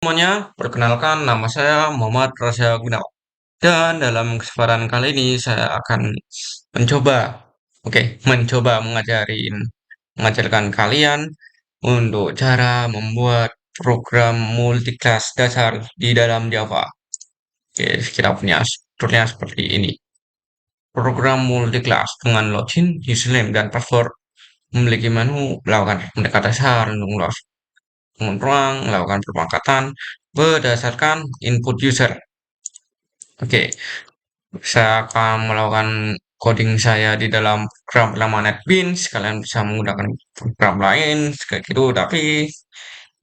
Semuanya, perkenalkan nama saya Muhammad Rasya Gunawan. Dan dalam kesempatan kali ini saya akan mencoba, mencoba mengajarkan kalian untuk cara membuat program multiclass dasar di dalam Java. Oke, kita punya strukturnya seperti ini. Program multiclass dengan login, username, dan password memiliki menu melakukan pendekatan dasar untuk ruang, melakukan perangkatan berdasarkan input user. Oke, saya akan melakukan coding saya di dalam program bernama NetBeans. Kalian bisa menggunakan program lain kayak gitu, tapi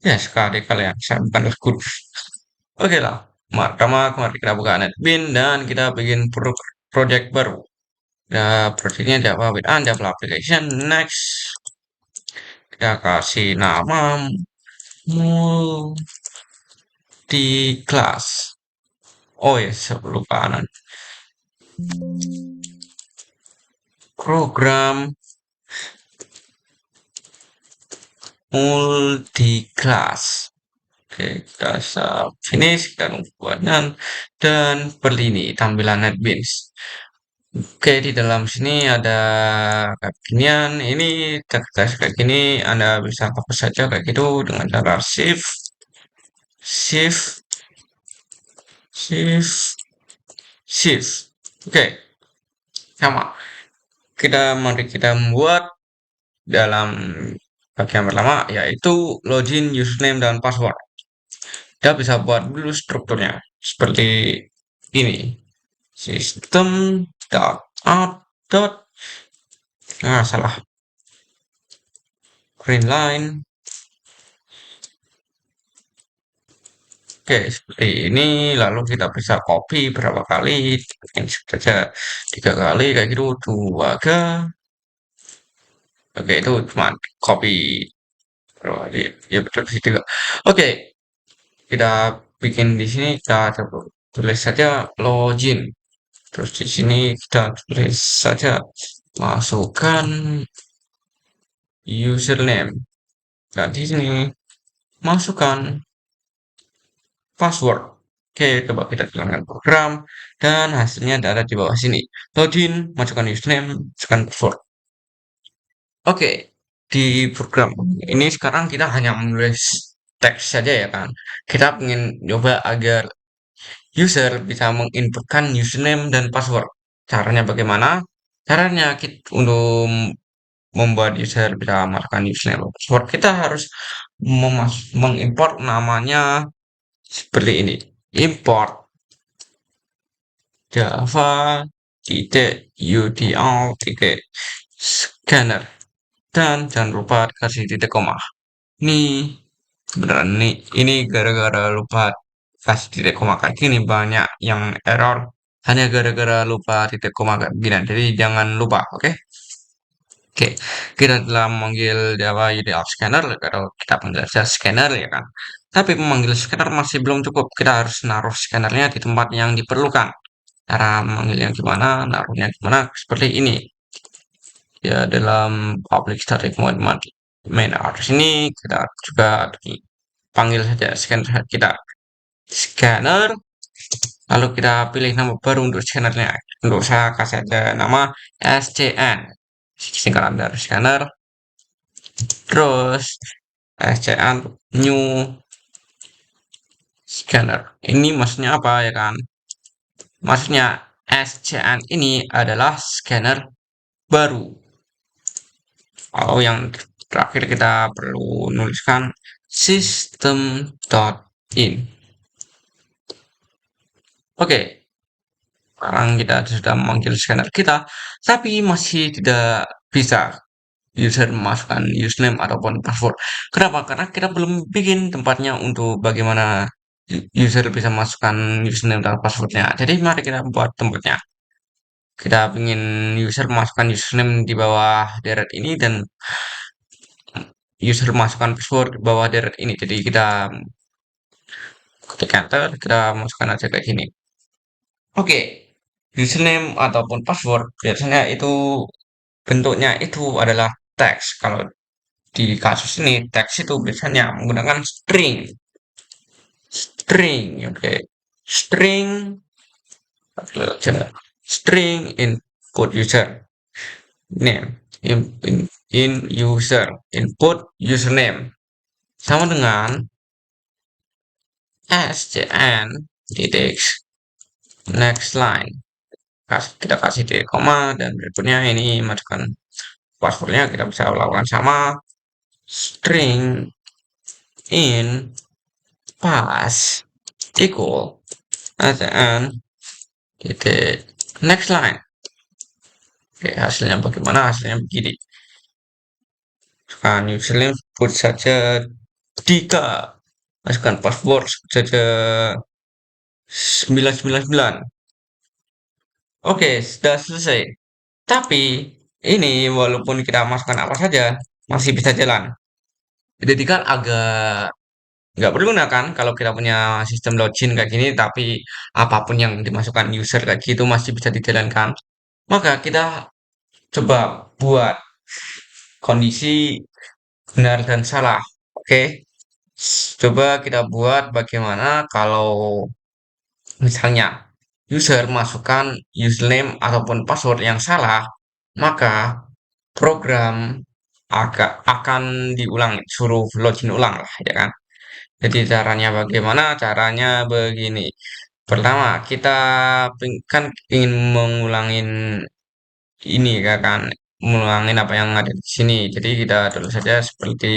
ya sekali-kali ya, saya bukan guru. Oke lah, pertama kemarin kita buka NetBeans dan kita bikin project baru. Ya, projectnya Java with Java application. Next, kita kasih nama multi-class. Oh ya, sebelum kanan. Program multi-class. Oke, kita finish, kita nunggu buatan dan seperti ini tampilan NetBeans. Oke, di dalam sini ada kayak beginian. Ini teks kayak gini, Anda bisa hapus saja kayak gitu dengan cara shift, shift, shift, shift. Oke, sama. Mari kita membuat dalam bagian pertama yaitu login, username, dan password. Kita bisa buat dulu strukturnya seperti ini. Sistem dot out dot salah green line. Oke, seperti ini. Lalu kita bisa copy berapa kali? Ini saja 3 kali kayak gitu. 2 ke. Oke, itu cuma copy. Ya betul sih juga. Oke, kita bikin di sini kita coba tulis saja login. Terus di sini kita tulis saja masukkan username. Dan di sini masukkan password. Oke, coba kita jalankan program dan hasilnya ada di bawah sini. Login, masukkan username, masukkan password. Oke, di program ini sekarang kita hanya menulis teks saja ya kan. Kita ingin coba agar user bisa menginputkan username dan password. Caranya bagaimana? Caranya kita, untuk membuat user bisa masukkan username dan password, kita harus mengimport namanya seperti ini. Import Java UDL scanner dan jangan lupa kasih titik koma. Ini beneran nih, ini gara-gara lupa kasih titik koma kayak gini banyak yang error hanya gara-gara lupa titik koma kayak gini. Jadi jangan lupa, oke? Oke, kita telah memanggil Java UDL scanner atau kita panggil saja scanner ya kan. Tapi memanggil scanner masih belum cukup. Kita harus naruh scannernya di tempat yang diperlukan. Cara memanggilnya gimana, naruhnya gimana, seperti ini. Ya, dalam public static void main array ini kita juga panggil saja scanner kita. Scanner, lalu kita pilih nama baru untuk scannernya. Untuk saya kasih aja nama SCN. Singkatan dari scanner. Terus SCN new scanner. Ini maksudnya apa ya kan? Maksudnya SCN ini adalah scanner baru. Oh, yang terakhir kita perlu nuliskan system.in. Oke, sekarang kita sudah memanggil scanner kita, tapi masih tidak bisa user memasukkan username ataupun password. Kenapa? Karena kita belum bikin tempatnya untuk bagaimana user bisa masukkan username dan passwordnya. Jadi mari kita buat tempatnya. Kita ingin user memasukkan username di bawah deret ini dan user masukkan password di bawah deret ini. Jadi kita ketik enter, kita masukkan aja kayak gini. Oke, username ataupun password biasanya itu bentuknya itu adalah teks. Kalau di kasus ini teks itu biasanya menggunakan string. Oke. String, string input user name, in user input username sama dengan scn titik next line. Kita kasih titik koma dan berikutnya ini masukkan passwordnya. Kita bisa lakukan sama string in pass equal scn titik next line. Oke, hasilnya bagaimana? Hasilnya begini. Masukkan username, sebut saja Dika. Masukkan password, sebut saja 999. Oke, sudah selesai. Tapi ini walaupun kita masukkan apa saja masih bisa jalan. Jadi kan agak nggak berguna kan kalau kita punya sistem login kayak gini, tapi apapun yang dimasukkan user kayak gitu masih bisa dijalankan. Maka kita coba buat kondisi benar dan salah. Oke, coba kita buat bagaimana kalau misalnya user masukkan username ataupun password yang salah, maka program akan diulang, suruh login ulang lah, ya kan? Jadi caranya bagaimana? Caranya begini. Pertama, kita kan ingin mengulangin ini ya kan, mengulangin apa yang ada di sini. Jadi kita tulis saja seperti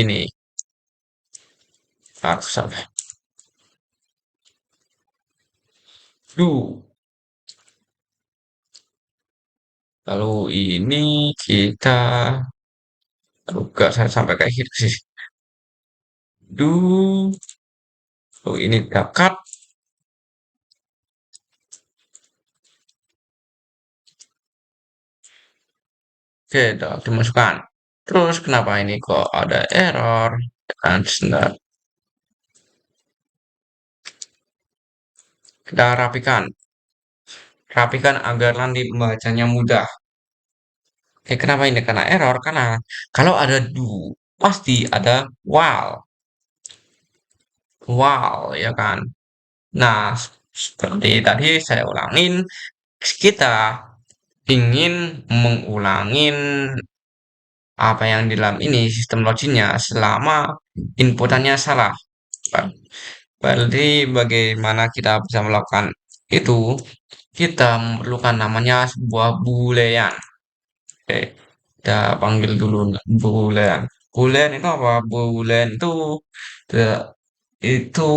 ini. Harus apa? Do. Lalu ini kita juga saya sampai kayak gitu sih. Do. Lalu ini kita cut. Oke, udah dimasukkan. Terus kenapa ini kok ada error? Kan sebentar. Kita rapikan. Rapikan agar nanti membacanya mudah. Oke, kenapa ini? Karena error. Karena kalau ada do, pasti ada while. While, ya kan? Nah, seperti tadi saya ulangin, kita ingin mengulangin apa yang di dalam ini sistem loginnya selama inputannya salah. Berarti bagaimana kita bisa melakukan itu? Kita memerlukan namanya sebuah boolean. Oke, kita panggil dulu boolean. Boolean itu apa? Boolean te- itu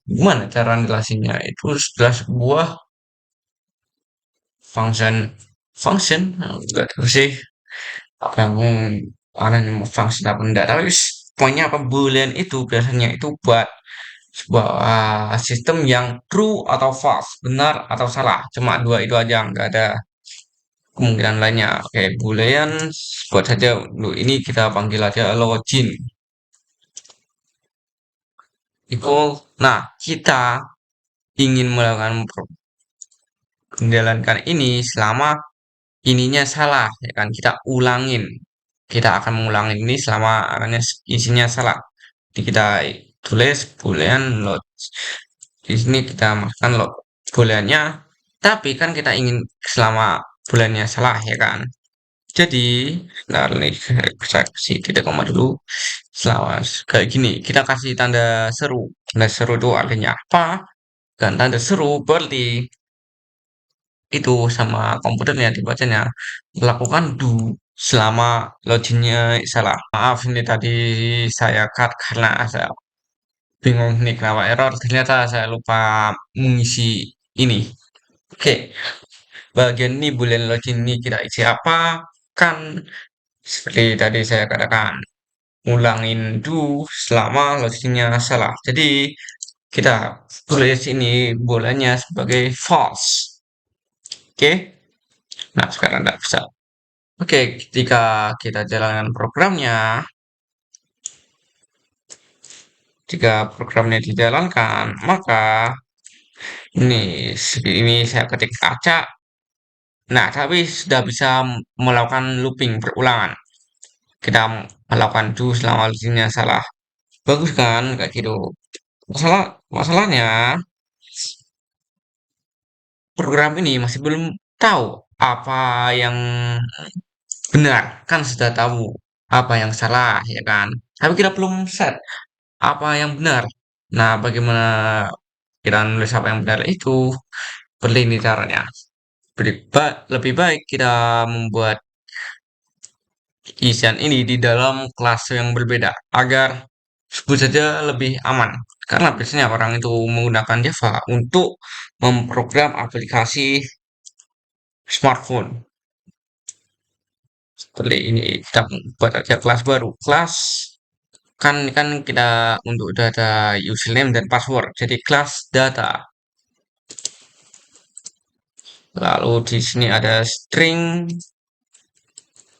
gimana cara jelasinnya? Itu sudah sebuah function function enggak tahu sih apa yang aneh function apa enggak, tapi pokoknya apa boolean itu biasanya itu buat sebuah sistem yang true atau false, benar atau salah, cuma dua itu aja, nggak ada kemungkinan lainnya. Oke, boolean buat saja dulu ini kita panggil aja login equal. Nah, kita ingin melakukan menjalankan ini selama ininya salah, ya kan? Kita ulangin. Kita akan mengulangi ini selama akannya isinya salah. Jadi kita tulis boolean load. Di sini kita masukkan load booleannya, tapi kan kita ingin selama booleannya salah, ya kan? Jadi, nah ini saya kasih titik koma dulu. Selama kayak gini, kita kasih tanda seru. Tanda seru itu artinya apa? Dan tanda seru berarti itu sama komputernya dibacanya lakukan do selama loginnya salah. Maaf ini tadi saya cut karena saya bingung nih kenapa error. Ternyata saya lupa mengisi ini. Oke, bagian ini boolean login ini kita isi apa? Kan seperti tadi saya katakan, ngulangin do selama loginnya salah. Jadi kita tulis ini bolanya sebagai false. Oke, nah sekarang tidak bisa. Oke, ketika kita jalankan programnya, jika programnya dijalankan, maka ini saya ketik acak. Nah, tapi sudah bisa melakukan looping berulangan. Kita melakukan do selama loopingnya salah. Bagus kan kayak gitu. Masalahnya program ini masih belum tahu apa yang benar, kan sudah tahu apa yang salah, ya kan? Tapi kita belum set apa yang benar. Nah, bagaimana kita nulis apa yang benar itu? Seperti ini caranya. Lebih baik kita membuat isian ini di dalam kelas yang berbeda agar sebut saja lebih aman. Karena biasanya orang itu menggunakan Java untuk memprogram aplikasi smartphone. Seperti ini, kita buat aja kelas baru. Kelas kan kan kita untuk data username dan password. Jadi kelas data. Lalu di sini ada string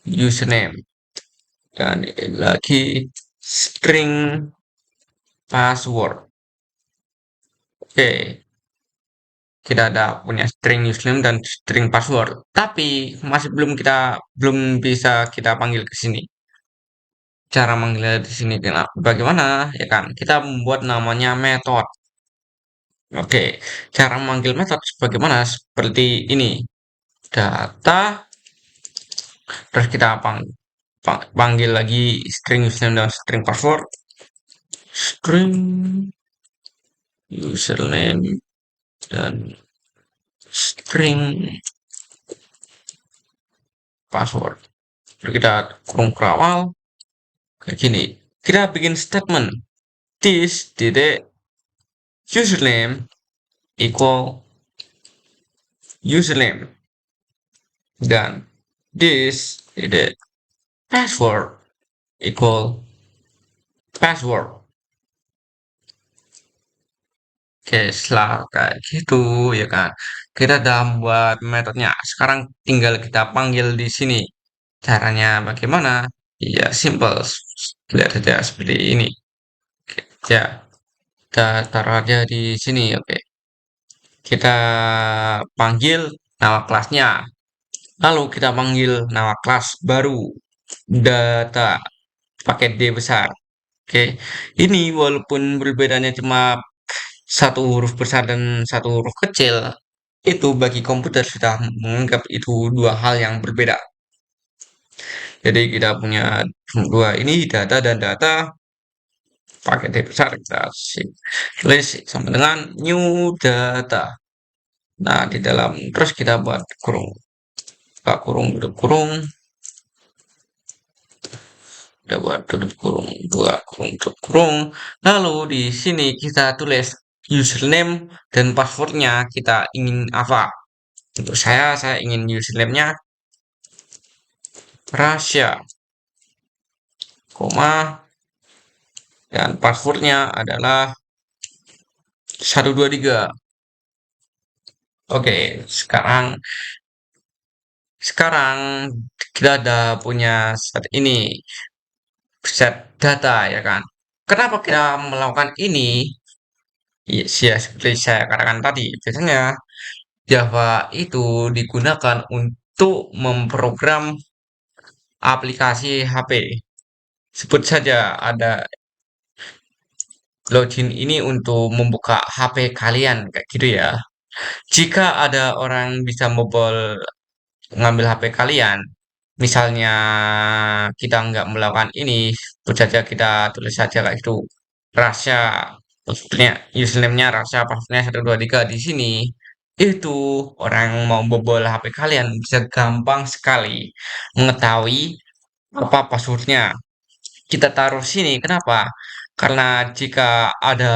username dan lagi string password. Oke, kita ada punya string username dan string password. Tapi masih belum bisa kita panggil ke sini. Cara manggilnya di sini bagaimana? Ya kan, kita membuat namanya method. Oke, cara memanggil method bagaimana? Seperti ini. Data, terus kita panggil lagi string username dan string password. String username dan string password. Terus kita kurung kerawal kayak gini. Kita bikin statement this titik username equal username dan this titik password equal password. Oke, setelah kayak gitu ya kan, kita udah buat metodenya. Sekarang tinggal kita panggil di sini. Caranya bagaimana? Ya, simple. Lihat saja seperti ini. Ya, kita taruh aja di sini. Oke, kita panggil nama kelasnya. Lalu kita panggil nama kelas baru. Data pakai D besar. Oke, ini walaupun perbedaannya cuma satu huruf besar dan satu huruf kecil, itu bagi komputer sudah menganggap itu dua hal yang berbeda. Jadi kita punya dua ini data dan data pakai D besar kita tulis sama dengan new data. Nah, di dalam terus kita buat kurung, buka kurung, tutup kurung, kita buat tutup kurung, dua kurung, tutup kurung. Lalu di sini kita tulis username dan passwordnya kita ingin apa. Untuk saya ingin username-nya Rasya, koma, dan passwordnya adalah 123. Oke, sekarang sekarang kita ada punya set ini, set data ya kan. Kenapa kita melakukan ini? Ya, seperti saya katakan tadi, biasanya Java itu digunakan untuk memprogram aplikasi HP. Sebut saja ada login ini untuk membuka HP kalian kayak gitu ya. Jika ada orang bisa membobol ngambil HP kalian, misalnya kita nggak melakukan ini, sebut saja kita tulis saja kayak itu. Rasya, maksudnya username-nya Rasya, passwordnya 123 di sini. Itu orang yang mau bobol HP kalian bisa gampang sekali mengetahui apa passwordnya. Kita taruh sini, kenapa? Karena jika ada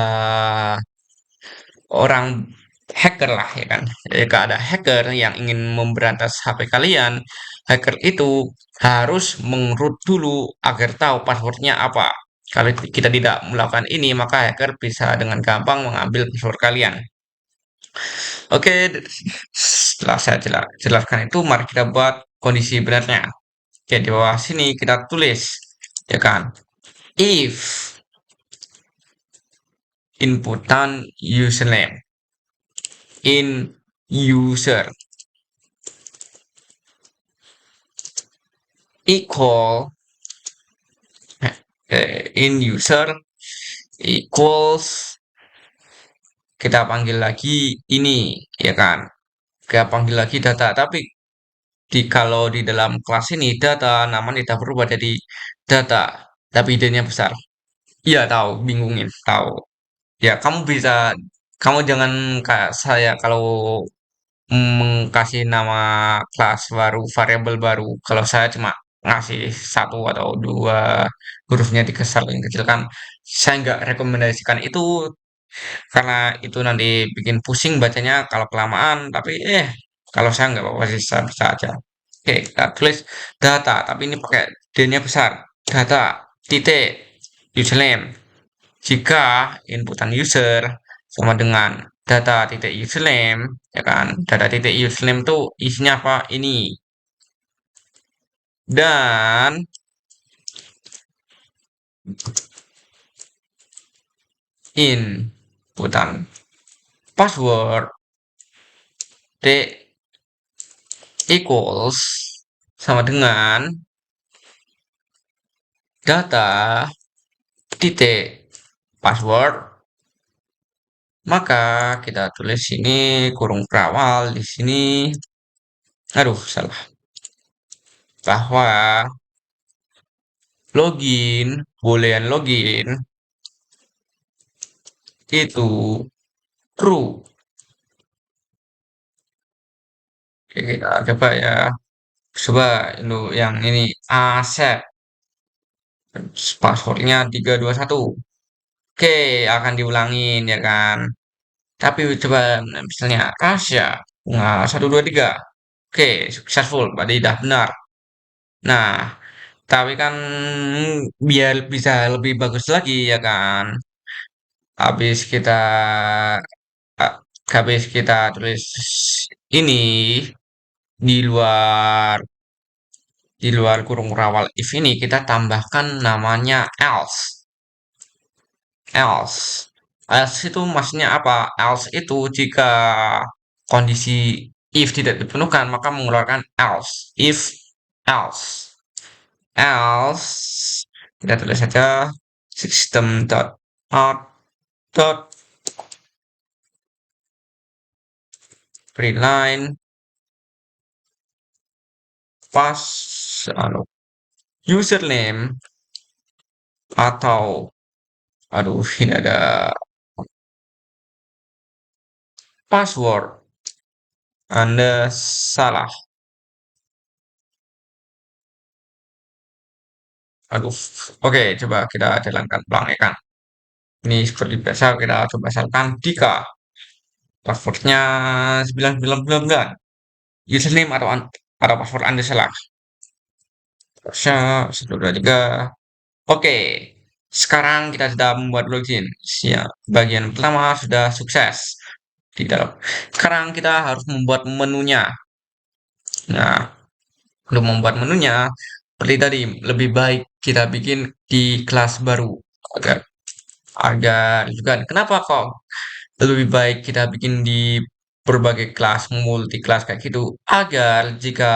orang hacker lah ya kan. Jika ada hacker yang ingin memberantas HP kalian, hacker itu harus mengroot dulu agar tahu passwordnya apa. Kalau kita tidak melakukan ini, maka hacker bisa dengan gampang mengambil password kalian. Oke, setelah saya jelaskan itu, mari kita buat kondisi benarnya. Oke, di bawah sini kita tulis, ya kan? If inputan username in user equal in user equals kita panggil lagi ini, ya kan? Kita panggil lagi data, tapi kalau di dalam kelas ini data namanya tidak berubah jadi data, tapi idenya besar. Iya tahu, bingungin, tahu. Ya kamu jangan kayak saya kalau kasih nama kelas baru, variabel baru. Kalau saya cuma ngasih satu atau dua hurufnya dikesar yang kecil kan, saya nggak rekomendasikan itu karena itu nanti bikin pusing bacanya kalau kelamaan. Tapi kalau saya nggak apa-apa sih, saya bisa aja. Oke, kita tulis data, tapi ini pakai D-nya besar. Data titik username. Jika inputan user sama dengan data titik username, ya kan? Data titik username tuh isinya apa? Ini. Dan inputan password D equals sama dengan data titik password, maka kita tulis sini kurung berawal di sini. Aduh, salah. Bahwa login, boolean login itu true. Oke, kita coba ya. Coba itu yang ini Asep. Passwordnya 321. Oke, akan diulangin ya kan. Tapi coba misalnya Rasya. Nah, 123. Oke, successful. Berarti udah benar. Nah, tapi kan biar bisa lebih bagus lagi ya kan. Habis kita habis kita tulis ini di luar kurung rawal if ini kita tambahkan namanya else. Else. Else itu maksudnya apa? Else itu jika kondisi if tidak dipenuhkan maka mengeluarkan else. If else. Else kita tulis saja system dot out dot println pas username atau aduh ini ada password Anda salah. Aduh. Oke, coba kita jalankan pelan ya kan. Ini seperti biasa kita coba misalkan Dika. Passwordnya 9999. Username atau password Anda salah. Terusnya 123. Oke. Sekarang kita sudah membuat login. Siap. Bagian pertama sudah sukses di dalam. Sekarang kita harus membuat menunya. Nah, untuk membuat menunya, seperti tadi, lebih baik kita bikin di kelas baru agar agar juga kenapa kok lebih baik kita bikin di berbagai kelas, multi kelas kayak gitu, agar jika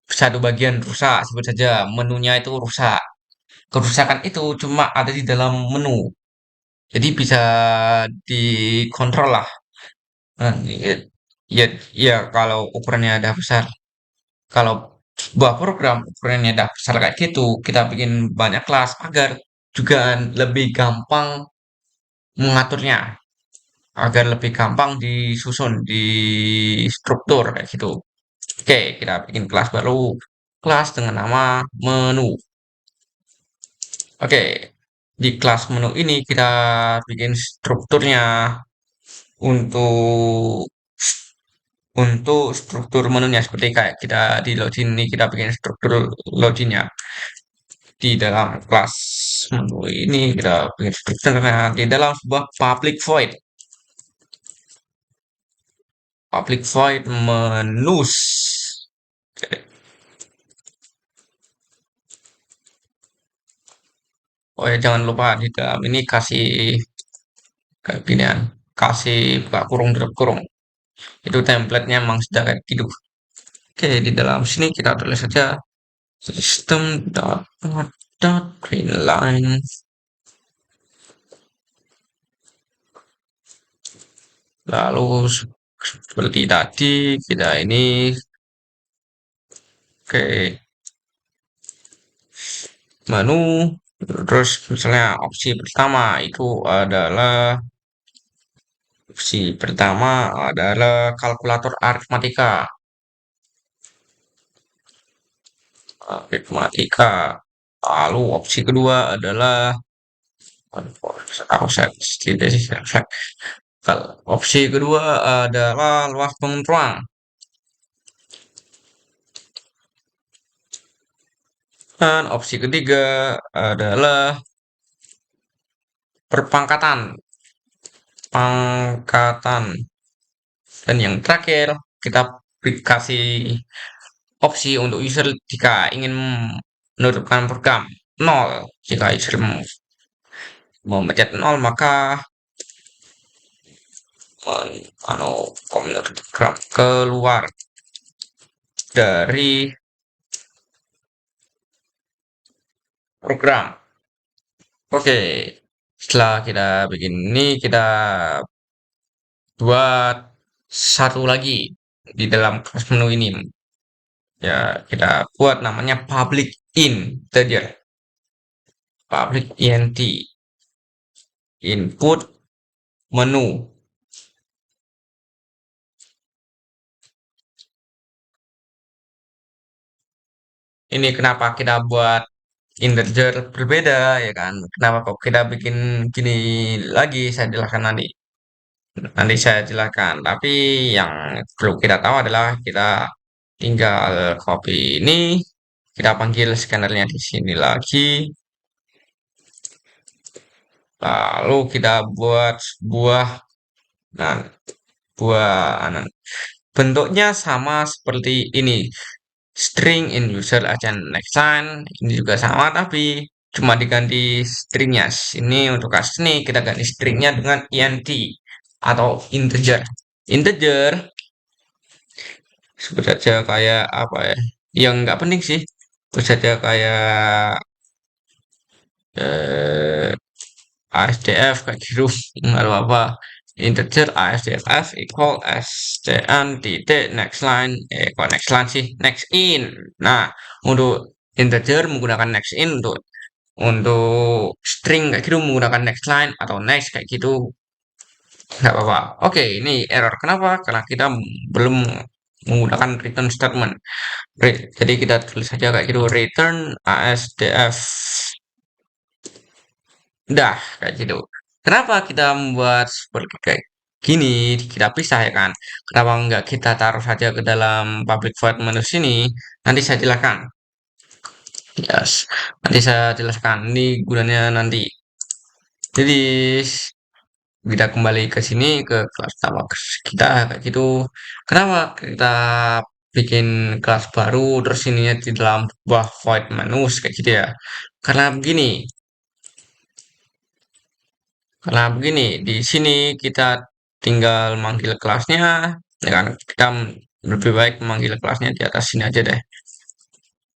satu bagian rusak, sebut saja menunya itu rusak. Kerusakan itu cuma ada di dalam menu. Jadi bisa dikontrol lah. Nah, ya, ya kalau ukurannya ada besar. Kalau sebuah program ukurannya udah besar kayak gitu, kita bikin banyak kelas agar juga lebih gampang mengaturnya, agar lebih gampang disusun di struktur kayak gitu. Oke, kita bikin kelas baru, kelas dengan nama menu. Oke, di kelas menu ini kita bikin strukturnya untuk struktur menunya seperti kayak kita di login ini kita bikin struktur loginnya. Di dalam kelas menu ini kita bikin strukturnya di dalam sebuah public void menus. Oke. Oh ya jangan lupa di dalam ini kasih kayak ginian, kasih buka kurung tutup kurung. Itu templatenya memang sudah kayak gitu. Oke, di dalam sini kita tulis saja system dot println Lalu seperti tadi kita ini, oke, menu, terus misalnya opsi pertama adalah kalkulator aritmatika. Aritmatika. Lalu opsi kedua adalah, aku saya tidak sih, opsi kedua adalah luas pengaturan. Dan opsi ketiga adalah perpangkatan, pangkatan. Dan yang terakhir, kita kasih opsi untuk user jika ingin menutupkan program nol. Jika user memencet nol, maka komentar program keluar dari program. Oke, setelah kita bikin ini, kita buat satu lagi di dalam kelas menu ini. Ya, kita buat namanya public integer. Public int input menu. Ini kenapa kita buat integer berbeda ya kan? Kenapa kok kita bikin gini lagi? Saya jelaskan nanti. Nanti saya jelaskan. Tapi yang perlu kita tahu adalah kita tinggal copy ini, kita panggil scannernya di sini lagi, lalu kita buat sebuah, nah, nah, bentuknya sama seperti ini. String in user agent next line ini juga sama tapi cuma diganti stringnya. Ini untuk kasus ini kita ganti stringnya dengan int atau integer. Integer sebut saja kayak apa ya? Yang nggak penting sih. Sebut saja kayak eh, ASDF kayak gitu. Nggak apa integer ASDF equal SDN titik next line, kok next line sih, next in. Nah, untuk integer menggunakan next in, untuk string kayak gitu menggunakan next line atau next kayak gitu, nggak apa-apa. Oke, ini error kenapa? Karena kita belum menggunakan return statement. Jadi kita tulis saja kayak gitu, return ASDF. Udah, kayak gitu. Kenapa kita membuat seperti kayak gini, kita pisah ya kan? Kenapa nggak kita taruh saja ke dalam public void menu sini? Nanti saya jelaskan. Yes, nanti saya jelaskan. Ini gunanya nanti. Jadi kita kembali ke sini ke kelas utama kita kayak gitu. Kenapa kita bikin kelas baru terus ininya di dalam buah void menu kayak gitu ya? Karena begini, di sini kita tinggal manggil kelasnya, ya kan? Kita lebih baik memanggil kelasnya di atas sini aja deh.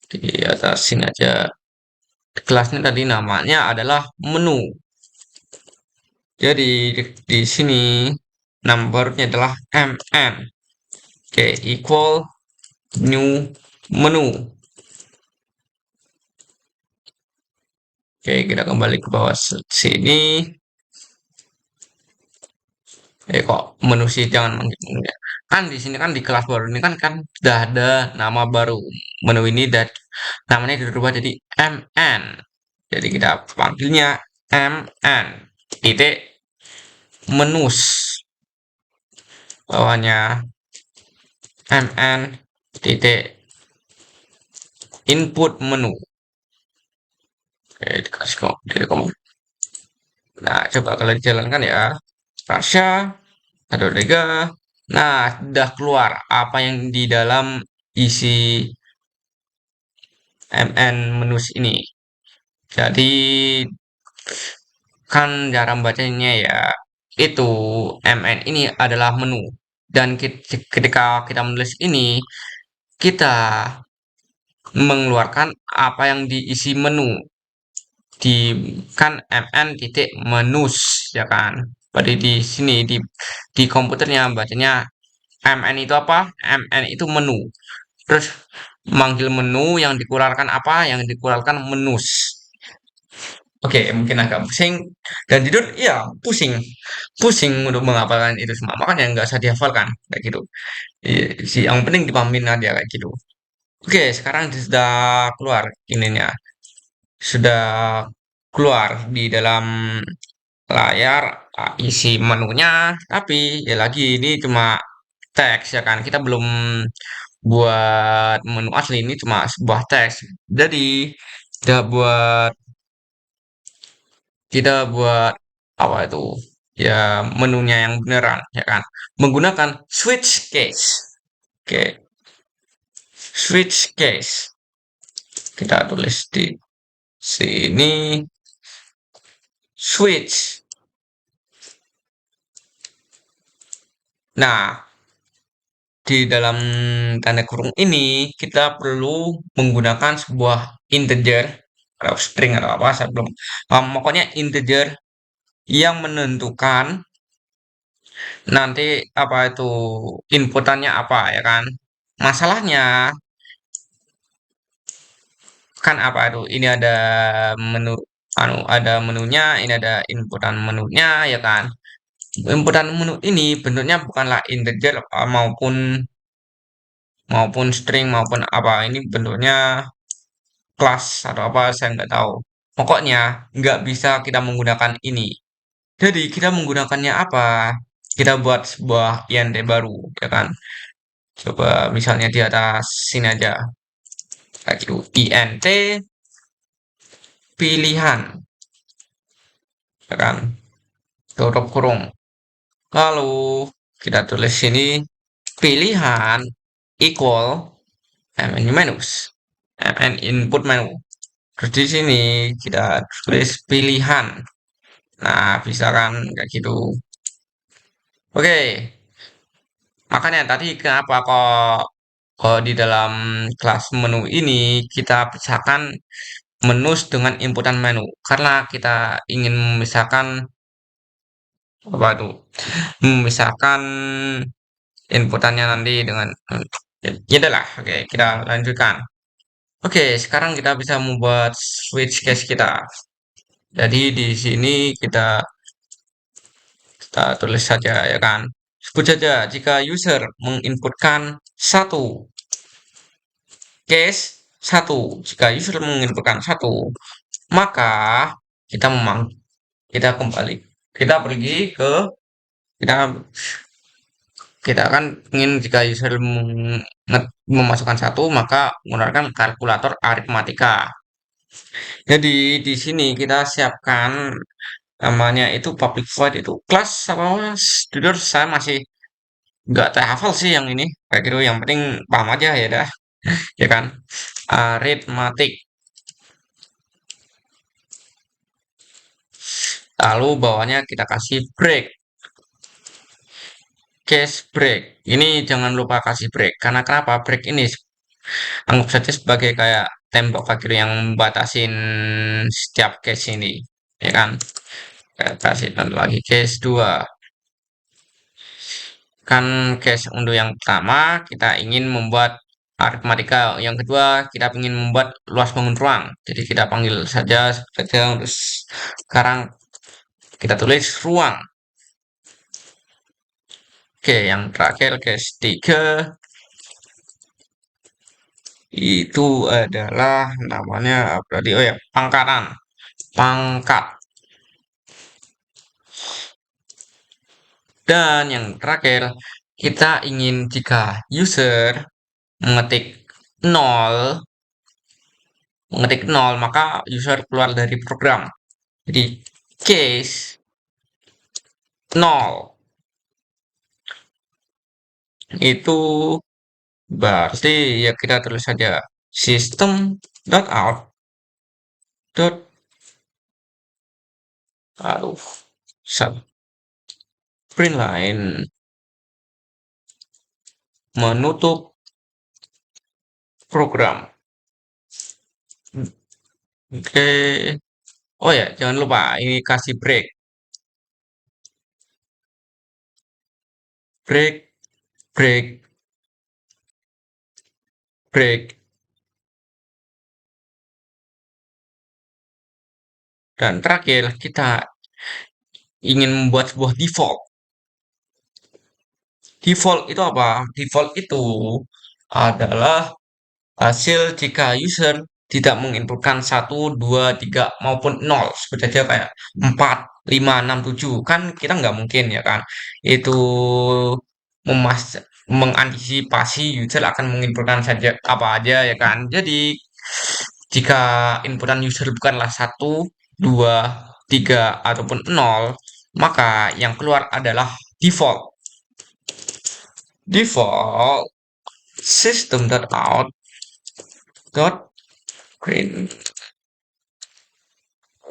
Di atas sini aja. Kelasnya tadi namanya adalah menu. Jadi di sini numbernya adalah mn. Oke, equal new menu. Oke, kita kembali ke bawah sini. Kok menu sih, jangan manggil menu ya. Kan di sini kan di kelas baru ini kan sudah ada nama baru. Menu ini dan namanya dirubah jadi mn. Jadi kita panggilnya mn titik menus. Bawahnya mn titik input menu. Oke, dikasih kok Nah, coba kalian jalankan ya. Rasya, ada Rega. Nah, sudah keluar apa yang di dalam isi mn menus ini. Jadi kan cara bacanya ya, itu mn ini adalah menu. Dan ketika kita menulis ini, kita mengeluarkan apa yang diisi menu. Di kan mn titik menus ya kan. Berarti di sini di komputernya bacanya MN itu apa? MN itu menu. Terus manggil menu yang dikeluarkan apa? Yang dikeluarkan menus. Oke, mungkin agak pusing dan tidur, iya pusing, pusing untuk menghafalkan itu semua. Makanya nggak usah dihafalkan kayak gitu. Iya, sih, yang penting dipahamin aja kayak gitu. Oke, sekarang sudah keluar ininya, sudah keluar di dalam layar isi menunya, tapi ya lagi ini cuma teks ya kan. Kita belum buat menu asli, ini cuma sebuah teks. Jadi kita buat kita buat apa itu? Ya menunya yang beneran ya kan. Menggunakan switch case. Oke, switch case. Kita tulis di sini switch. Nah, di dalam tanda kurung ini kita perlu menggunakan sebuah integer atau string atau apa saya belum pokoknya integer yang menentukan nanti apa itu inputannya apa ya kan. Masalahnya kan apa itu ini ada menu ada menunya, ini ada inputan menunya ya kan. Inputan menu ini bentuknya bukanlah integer maupun maupun string maupun apa, ini bentuknya kelas atau apa saya nggak tahu. Pokoknya nggak bisa kita menggunakan ini. Jadi kita menggunakannya apa? Kita buat sebuah int baru, ya kan? Coba misalnya di atas sini aja, kayak gitu. Int pilihan, ya kan? Tutup kurung. Lalu kita tulis sini pilihan equal mn minus mn input menu. Terus di sini kita tulis pilihan. Nah, bisa kan kayak gitu. Oke, makanya tadi kenapa kok di dalam kelas menu ini kita pisahkan menus dengan inputan menu karena kita ingin memisahkan apa itu memisahkan inputannya nanti dengan ya adalah oke kita lanjutkan. Oke, sekarang kita bisa membuat switch case kita. Jadi di sini kita tulis saja ya kan. Sebut saja jika user menginputkan satu case satu. Jika user menginputkan satu, maka kita memang kita kembali. Kita pergi ke kita kita kan ingin jika user memasukkan satu, maka menggunakan kalkulator aritmatika. Jadi di sini kita siapkan namanya itu public void itu kelas apa mas? Jujur saya masih nggak terhafal sih yang ini. Kayak gitu, yang penting paham aja ya dah, ya kan? Aritmatik. Lalu bawahnya kita kasih break, case break. Ini jangan lupa kasih break. Karena kenapa? Break ini anggap saja sebagai kayak tembok kaki yang membatasin setiap case ini, ya kan? Kita kasih contoh lagi case 2. Kan case untuk yang pertama kita ingin membuat aritmatika, yang kedua kita ingin membuat luas bangun ruang. Jadi kita panggil saja terus sekarang kita tulis ruang. Oke, yang terakhir case 3 itu adalah namanya apa tadi? Oh ya, pangkatan. Pangkat. Dan yang terakhir, kita ingin jika user mengetik 0, maka user keluar dari program. Jadi case 0 itu berarti ya kita tulis saja system.out dot aduh print line menutup program. Oke. Oh ya, jangan lupa ini kasih break. break, break, break. Dan terakhir, kita ingin membuat sebuah default. Default itu apa? Default itu adalah hasil jika user tidak menginputkan 1, 2, 3 maupun 0. Seperti aja kayak 4, 5, 6, 7. Kan kita nggak mungkin ya kan. Itu mengantisipasi user akan menginputkan saja apa aja ya kan. Jadi jika inputan user bukanlah 1, 2, 3 ataupun 0, maka yang keluar adalah default. Default system.out dot print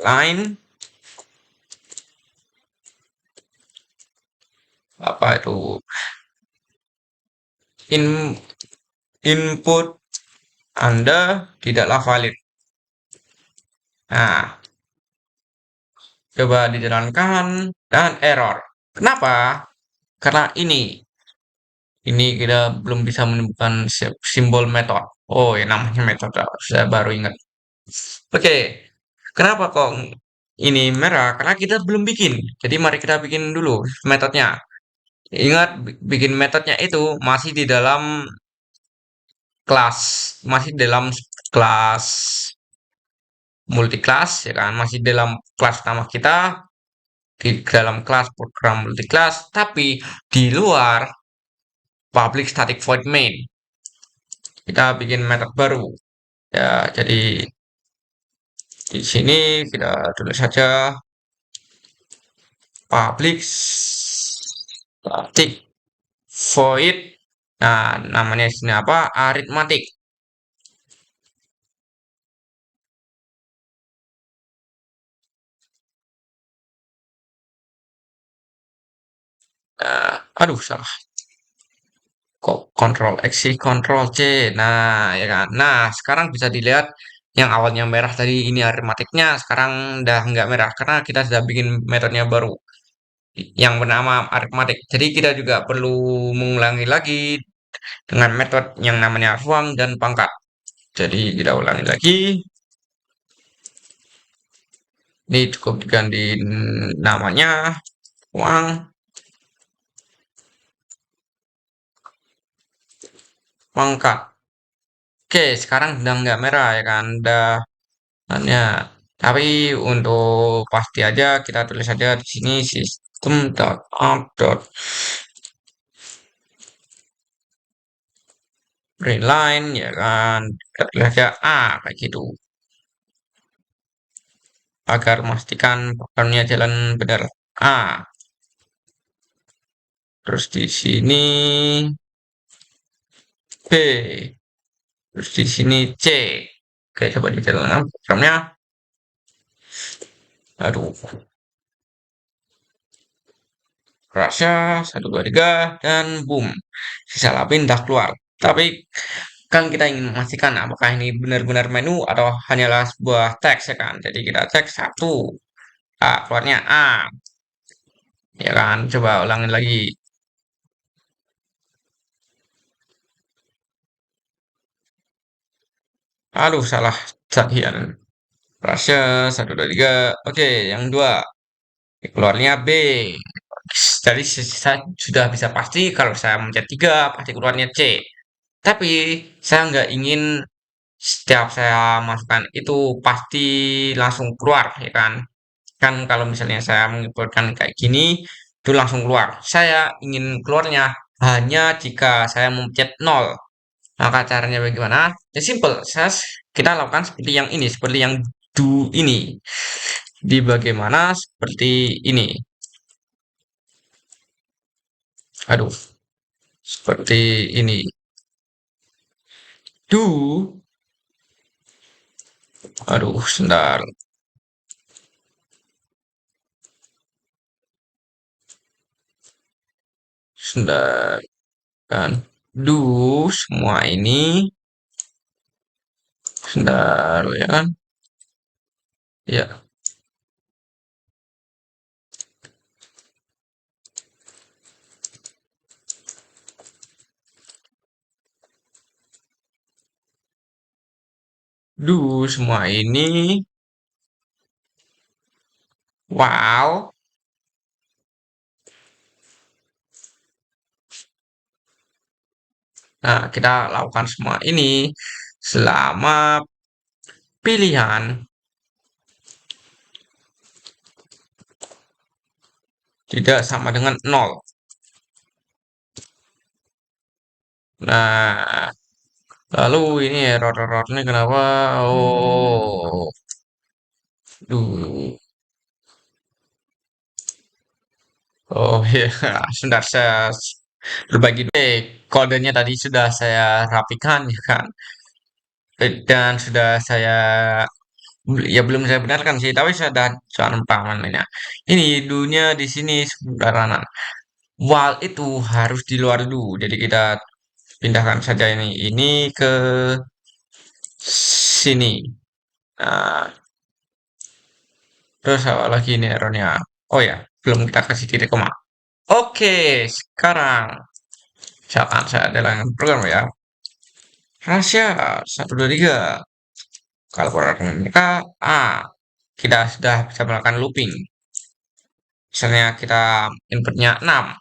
line apa itu in input Anda tidaklah valid. Nah, coba dijalankan dan error. Kenapa? Karena ini kita belum bisa menemukan simbol metode. Oh, ya namanya metode. Saya baru ingat. Oke, kenapa kok ini merah? Karena kita belum bikin. Jadi mari kita bikin dulu metodenya. Ingat, bikin metodenya itu masih di dalam kelas, masih dalam kelas multiclass ya kan, masih dalam kelas utama kita, di dalam kelas program multiclass, tapi di luar public static void main. Kita bikin method baru. Ya, jadi di sini kita tulis saja public static void. Nah, namanya di sini apa? Arithmetic. Aduh, salah. Kok Ctrl X sih, Ctrl C. Nah, ya kan. Nah, sekarang bisa dilihat yang awalnya merah tadi ini arithmeticnya, sekarang udah nggak merah karena kita sudah bikin metodenya baru yang bernama arithmetic. Jadi kita juga perlu mengulangi lagi dengan metode yang namanya ruang dan pangkat. Jadi kita ulangi lagi. Ini cukup diganti namanya ruang pangkat. Oke, sekarang udah nggak merah ya kan, udah hanya. Tapi untuk pasti aja kita tulis saja di sini system.out.println ya kan. Kita tulis aja A kayak gitu agar memastikan programnya jalan benar. A. Terus di sini B. Terus di sini C. Oke, coba dijalankan programnya. Aduh, rasa 1, 2, 3 dan boom. Sisa lapin dah keluar. Tapi kan kita ingin memastikan apakah ini benar-benar menu atau hanyalah sebuah teks ya kan. Jadi kita cek 1. Keluarnya A. Ya kan, coba ulangin lagi. Aduh, salah cahian. Rasa 1, 2, 3. Oke, yang 2. Keluarnya B. Jadi saya sudah bisa pasti kalau saya mencet 3 pasti keluarnya C. Tapi saya nggak ingin setiap saya masukkan itu pasti langsung keluar ya kan. Kan kalau misalnya saya menginputkan kayak gini itu langsung keluar. Saya ingin keluarnya hanya jika saya mencet 0. Maka caranya bagaimana? Ya simple. Kita lakukan seperti yang ini, seperti yang do ini. Di bagaimana seperti ini. Aduh, seperti ini. Do, aduh, sebentar, sebentar kan. Do semua ini, sebentar ya kan. Ya, Semua ini, wow. Nah, kita lakukan semua ini selama pilihan tidak sama dengan nol. Nah, lalu ini error-error ini kenapa? Oh, duh. Oh ya, sebentar saya berbagi. Kodenya tadi sudah saya rapikan ya kan, dan sudah saya ya belum saya benarkan sih, tapi saya sudah jangan pamannya. Ini dunia di sini sembarangan. Wal itu harus di luar dulu. Jadi kita pindahkan saja ini ke sini. Nah, terus apa lagi ini errornya? Oh ya, belum kita kasih titik koma. Oke, sekarang misalkan saya adalah program ya. Rahasia 1, 2, 3. Kalau program mereka kita sudah bisa melakukan looping. Misalnya kita inputnya 6,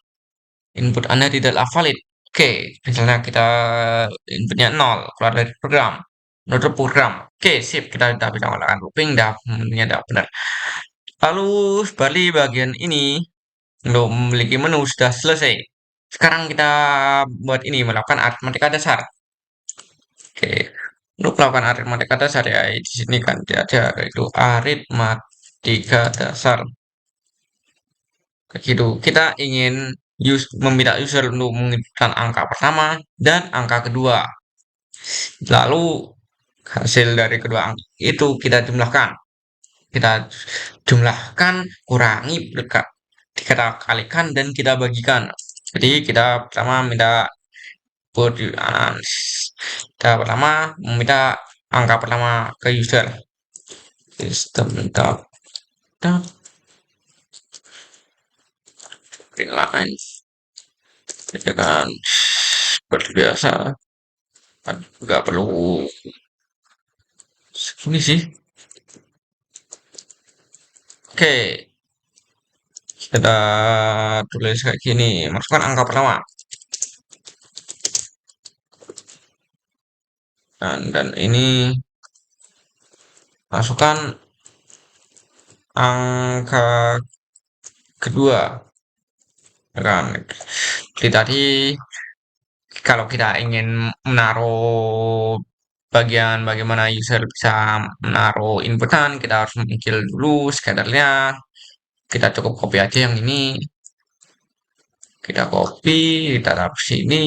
input Anda tidaklah valid. Oke, misalnya kita inputnya 0, keluar dari program. Menutup program. Oke, sip. Kita sudah bisa melakukan looping, ini udah benar. Lalu, Bali bagian ini, untuk memiliki menu sudah selesai. Sekarang kita buat ini, melakukan aritmatika dasar. Oke, untuk melakukan aritmatika dasar ya, di sini kan ada itu aritmatika dasar. Kayak gitu. Kita ingin meminta user untuk menginputkan angka pertama dan angka kedua. Lalu hasil dari kedua angka itu kita jumlahkan. Kita jumlahkan, kurangi, kita kalikan dan kita bagikan. Jadi kita pertama minta buat kita pertama meminta angka pertama ke user. Sistem minta inline, ya kan seperti biasa. Nggak perlu ini sih. Oke, kita tulis kayak gini. Masukkan angka pertama. Dan ini masukkan angka kedua. Ya kan? Jadi tadi kalau kita ingin menaruh bagian bagaimana user bisa menaruh inputan, kita harus mengambil dulu scalarnya. Kita cukup copy aja yang ini. Kita copy, kita taruh sini.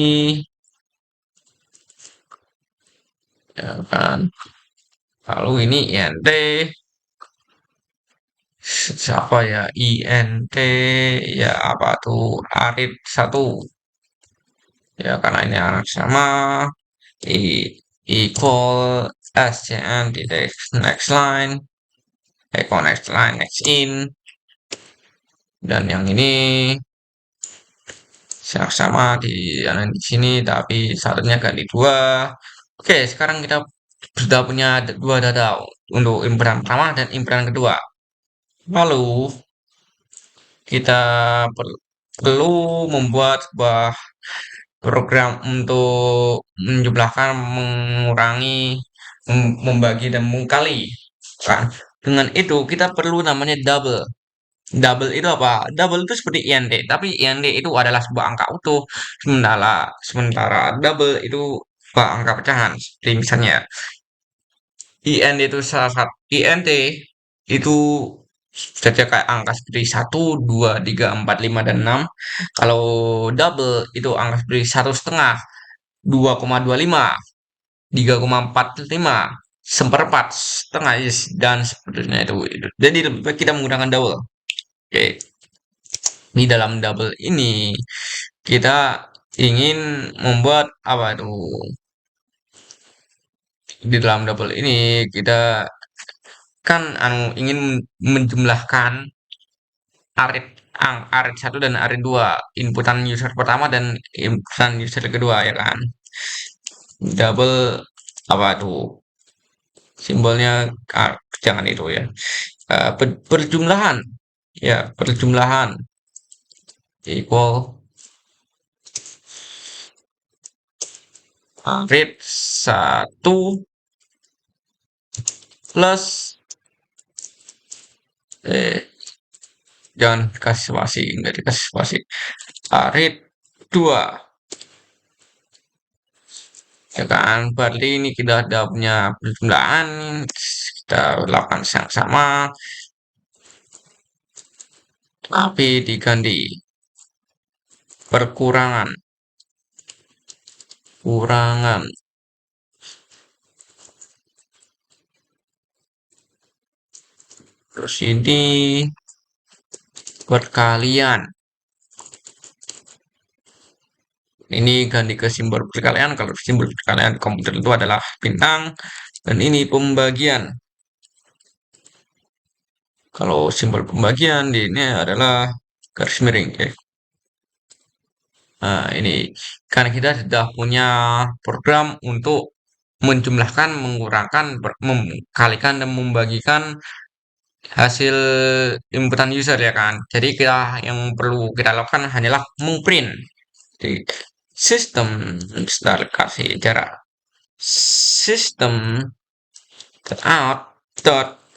Ya kan? Lalu ini int siapa ya, int ya apa tuh, arit 1 ya, karena ini anak sama. i equal scn di next line, equal next line next in, dan yang ini sama di sini tapi satunya ganti 2. Oke, sekarang kita sudah punya dua data untuk inputan pertama dan inputan kedua. Lalu kita perlu membuat sebuah program untuk menjumlahkan, mengurangi, membagi dan mengkali. Kan? Dengan itu kita perlu namanya double. Double itu apa? Double itu seperti INT, tapi INT itu adalah sebuah angka utuh, sementara double itu sebuah angka pecahan. Seperti misalnya INT itu salah satu INT itu saja kayak angka seperti 1, 2, 3, 4, 5 dan 6. Kalau double itu angka seperti 1,5, 2,25, 3,45, seperempat, setengah, yes, dan seterusnya itu. Jadi lebih baik kita menggunakan double. Oke, di dalam double ini kita ingin membuat apa itu? Di dalam double ini kita kan ingin menjumlahkan arit arit 1 dan arit 2, inputan user pertama dan inputan user kedua ya kan. Double apa tuh? Simbolnya jangan itu ya. Perjumlahan. Ya, perjumlahan equal read satu plus eh jangan kasih spasi, enggak dikasih spasi. Read 2 ya kan, berarti ini kita ada punya perjumlahan, kita lakukan yang sama tapi diganti perkurangan, kurangan, terus ini perkalian. Ini ganti ke simbol perkalian. Kalau simbol perkalian komputer itu adalah bintang, dan ini pembagian. Kalau simbol pembagian di ini adalah garis miring ya. Nah, ini karena kita sudah punya program untuk menjumlahkan, mengurangkan, mengkalikan dan membagikan hasil inputan user ya kan. Jadi kita yang perlu kita lakukan hanyalah mengprint. Jadi sistem, sebentar kasih jarak. Sistem out dot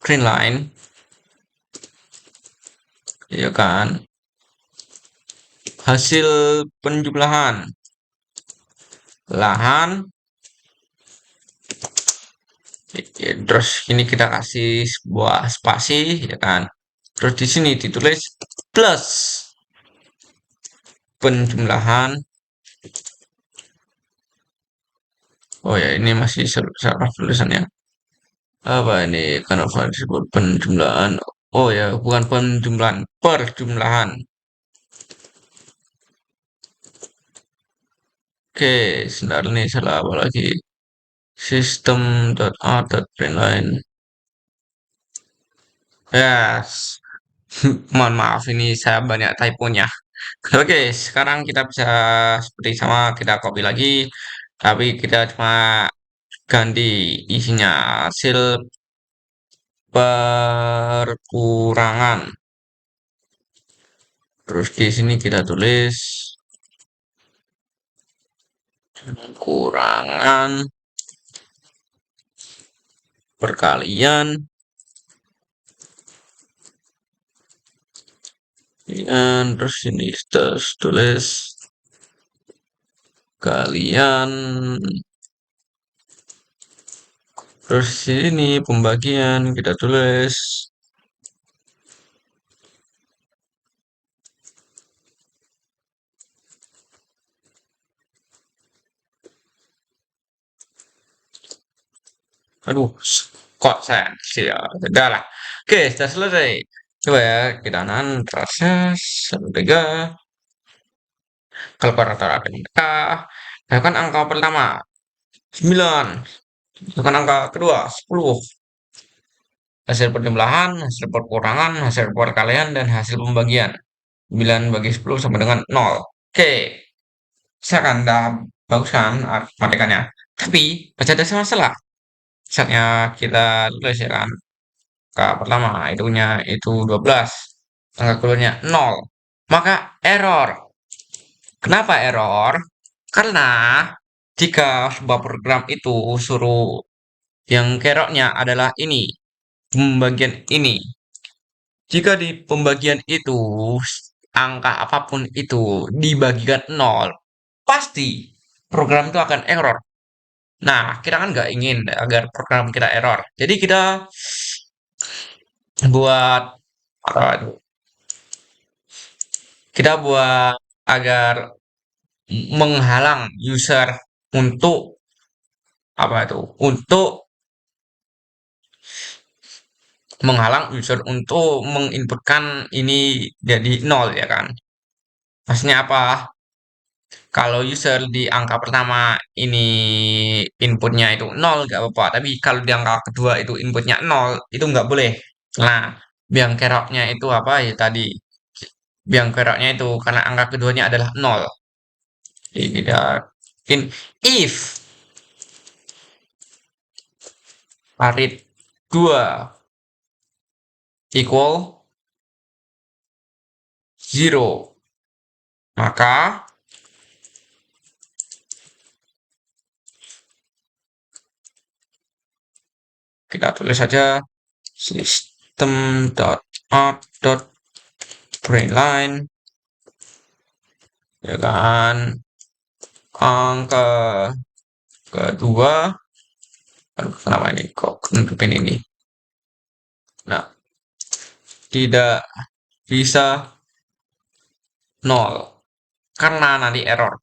print line ya kan, hasil penjumlahan lahan. Terus ini kita kasih sebuah spasi ya kan, terus di sini ditulis plus penjumlahan. Oh ya, ini masih salah tulisannya. Apa ini? Kenapa disebut penjumlahan? Oh ya, bukan penjumlahan, perjumlahan. Oke, sebentar nih, salah apa lagi? System.out.println. Yes. Mohon maaf, ini saya banyak typonya. Oke, sekarang kita bisa seperti sama, kita copy lagi. Tapi kita cuma ganti isinya, hasil perkurangan. Terus di sini kita tulis kurangan perkalian, dan terus ini terus tulis kalian, terus ini pembagian kita tulis aduh kok saya ya udah lah. Oke, sudah selesai. Coba ya kita proses 1 3 kalkulator ada kita kan angka pertama 9, kan angka kedua 10, hasil penjumlahan, hasil perkurangan, hasil perkalian, dan hasil pembagian. 9 bagi 10 sama dengan 0. Oke, saya akan dah bagus kan artikelnya. Tapi baca dasar masalah. Misalnya kita tulis ya kan. Angka pertama itunya itu 12. Angka keduanya 0. Maka error. Kenapa error? Karena jika sebuah program itu suruh yang keroknya adalah ini, pembagian ini. Jika di pembagian itu angka apapun itu dibagikan 0, pasti program itu akan error. Nah, kita kan nggak ingin agar program kita error. Jadi kita buat apa itu? Kita buat agar menghalang user untuk apa itu? Untuk menghalang user untuk menginputkan ini jadi 0 ya kan. Maksudnya apa? Kalau user di angka pertama ini inputnya itu 0 nggak apa-apa. Tapi kalau di angka kedua itu inputnya 0, itu nggak boleh. Nah, biang keroknya itu apa ya tadi? Biang keroknya itu karena angka keduanya adalah 0. Jadi kita in if arit 2 equal 0. Maka kita tulis saja system.out.println, ya kan, angka kedua, aduh kenapa ini kok nutupin ini, nah tidak bisa 0 karena nanti error.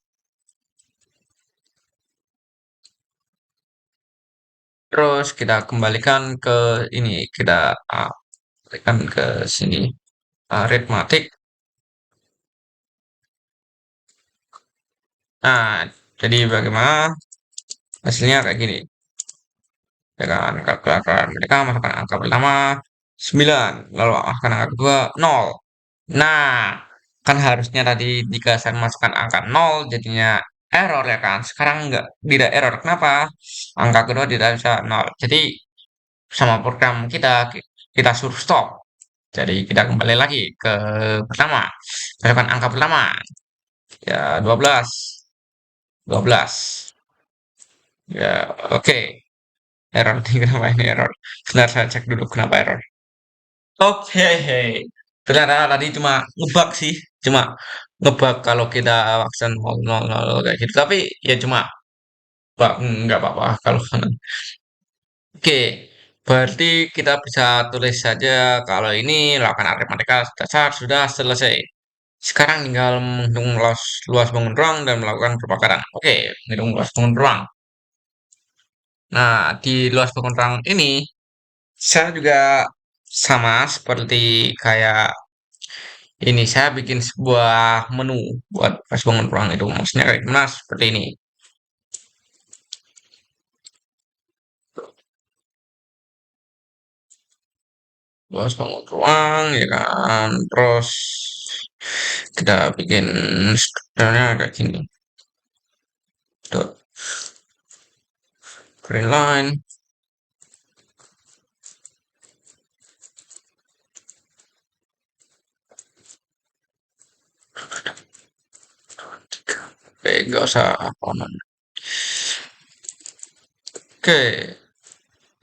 Terus kita kembalikan ke ini, kita kembalikan ke sini, arithmetic. Nah, jadi bagaimana hasilnya kayak gini, ya kan, kalkulator mereka masukkan angka pertama 9, lalu masukkan angka kedua 0. Nah, kan harusnya tadi jika saya masukkan angka 0 jadinya error, ya kan. Sekarang tidak error. Kenapa? Angka kedua tidak bisa 0. Jadi sama program kita suruh stop. Jadi kita kembali lagi ke pertama. Masukkan angka pertama. Ya 12. 12. Ya, oke. Error. Kenapa ini error? Sebentar saya cek dulu kenapa error. Oke, ternyata tadi cuma ngebug sih, cuma ngebug kalau kita aksen 000 kayak gitu. Tapi ya cuma bug, nggak apa-apa kalau oke, berarti kita bisa tulis saja kalau ini lakukan matematika dasar sudah selesai. Sekarang tinggal menghitung luas, luas bangun ruang dan melakukan perbakaran. Oke, menghitung luas bangun ruang. Nah, di luas bangun ruang ini saya juga sama seperti kayak ini, saya bikin sebuah menu buat pas bangun ruang itu. Maksudnya kayak gimana? Seperti ini. Luas bangun ruang, ya kan. Terus kita bikin strukturnya kayak gini. Dot green line. Oke, nggak usah apa. Oke,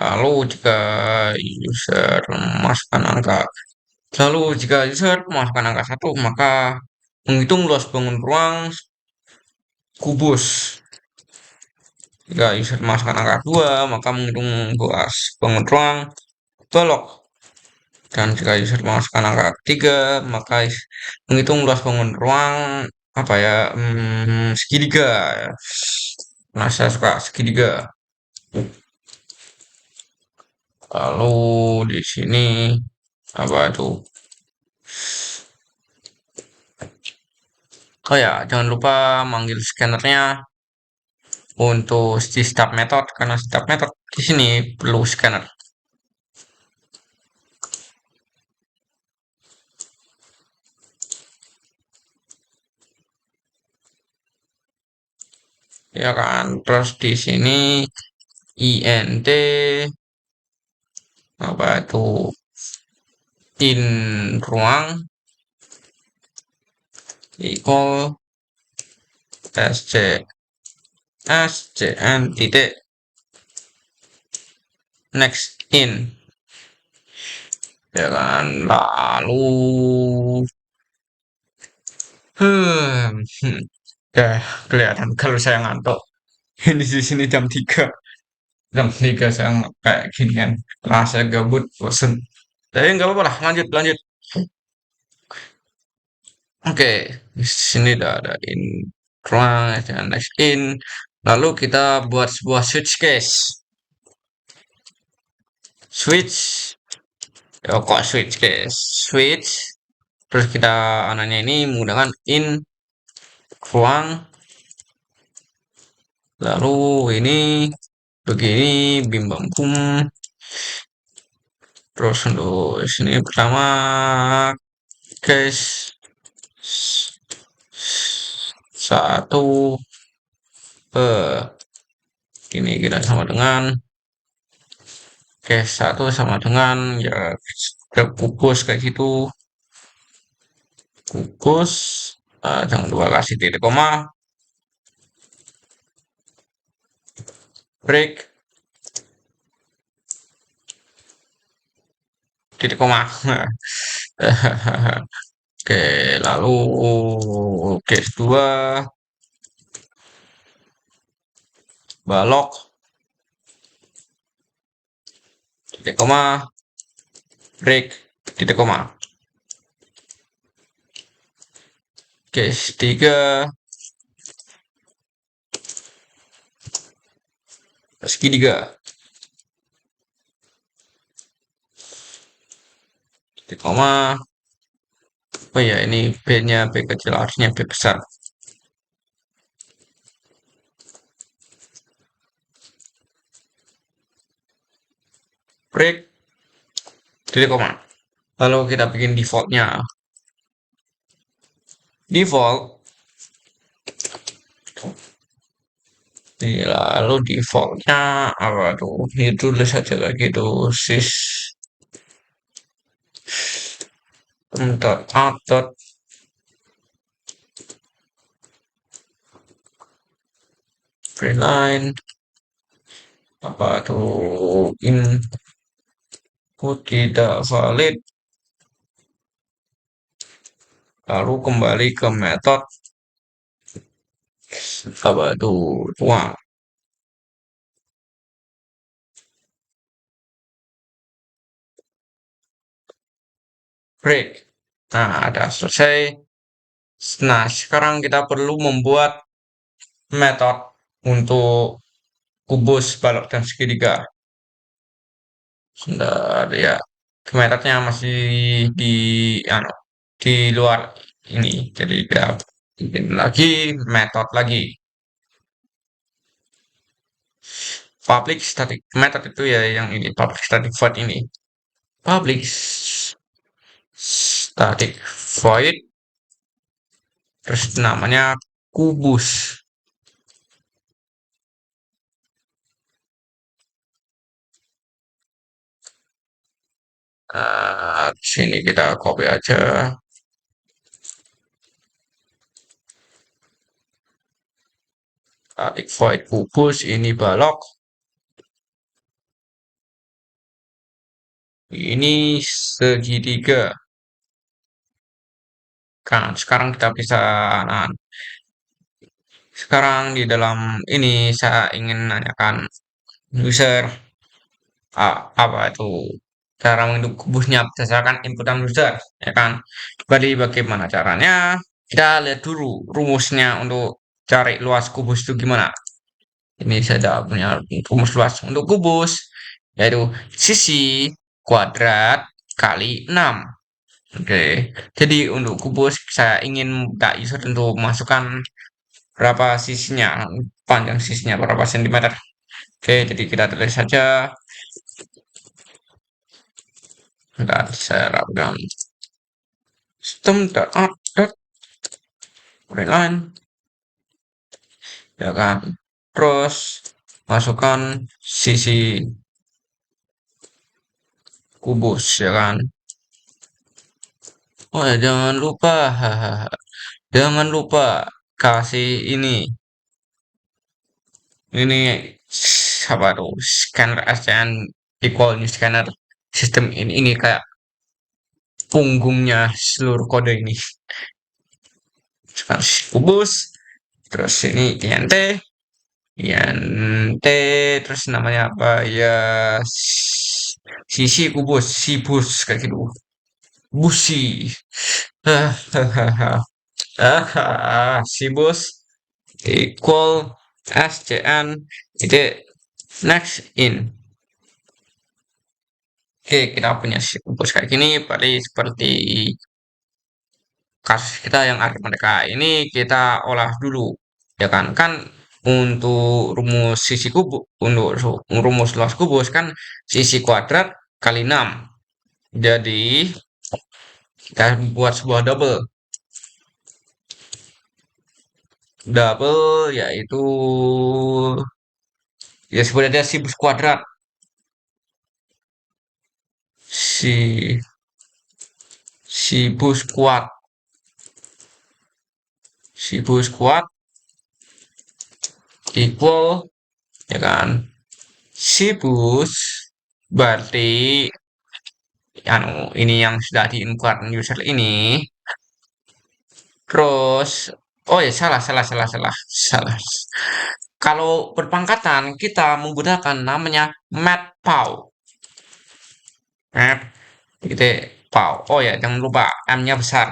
lalu jika user memasukkan angka, lalu jika user memasukkan angka 1, maka menghitung luas bangun ruang kubus. Jika user memasukkan angka 2, maka menghitung luas bangun ruang balok. Dan jika user memasukkan angka 3, maka menghitung luas bangun ruang apa ya, segitiga ya. Nah, saya suka segitiga. Lalu di sini apa itu? Oh ya, jangan lupa manggil scannernya untuk si stub method, karena stub method di sini perlu scanner. Ya kan, terus di sini int apa itu, in ruang equal scn titik next in, ya kan. Lalu ya kelihatan kalau saya ngantuk. Ini di sini jam 3 saya kayak gini kan, saya gabut bosen, tapi nggak apa-apa lah, lanjut lanjut. Oke, di sini udah ada in ruang dan next in, lalu kita buat sebuah switch case. Switch, ya kok switch case, switch, terus kita anaknya ini menggunakan in ruang, lalu ini begini bim bam bum. Terus untuk sini pertama case 1, ini kita sama dengan Oke, satu sama dengan ya kukus kayak gitu, kukus, jangan lupa kasih titik koma, break, titik koma. Oke, lalu case 2, balok, titik koma, break, titik koma. Case 3, segitiga, titik koma. Oh ya, ini B-nya B kecil, harusnya B besar. Break, titik koma. Lalu kita bikin defaultnya. Default, lalu defaultnya apa tuh? Ini tulis saja lagi tuh dot out dot line apa tuh input tidak valid, lalu kembali ke method apa tuh tuang break. Nah, ada selesai. Nah, sekarang kita perlu membuat method untuk kubus, balok, dan segitiga. Sebentar ya. Metodenya masih di anu, di luar ini. Jadi kita bikin lagi metode lagi. Public static method itu ya yang ini public static void ini. Public static void terus namanya kubus. Sini kita copy aja. Static void kubus ini balok. Ini segitiga. Kan sekarang kita bisa nah, sekarang di dalam ini saya ingin nanyakan user apa itu cara menghidup kubusnya berdasarkan inputan user, ya kan? Jadi bagaimana caranya? Kita lihat dulu rumusnya untuk cari luas kubus itu gimana. Ini saya punya rumus luas untuk kubus, yaitu sisi kuadrat kali 6. Oke, jadi untuk kubus saya ingin minta user untuk masukkan berapa sisinya, panjang sisinya berapa sentimeter. Oke, jadi kita tulis saja. Bentar, saya rapikan. Sistem.out line, ya kan? Terus masukkan sisi kubus, ya kan? Oh ya, jangan lupa, hahaha. Jangan lupa kasih ini apa tuh? Scanner SCN equal new scanner sistem ini kayak punggungnya seluruh kode ini. Sekarang kubus, terus ini INT, INT, terus namanya apa ya? Sisi kubus, sibus kayak gitu. Busi. Hahaha. Sibus equal SCN itu next in. Oke, kita punya si kubus kayak gini, berarti seperti kasus kita yang aritmatika ini kita olah dulu, ya kan? Kan untuk rumus sisi kubus, untuk rumus luas kubus kan sisi kuadrat kali 6. Jadi kita buat sebuah double. Double yaitu ya sebenarnya sibus kuadrat. si si bus kuat, si bus kuat equal, ya kan, si bus berarti ini yang sudah di-input user ini. Terus, oh ya, salah, salah, salah, salah, salah. Kalau berpangkatan kita menggunakan namanya matpau. Mat titik pau. Oh ya, jangan lupa M-nya besar.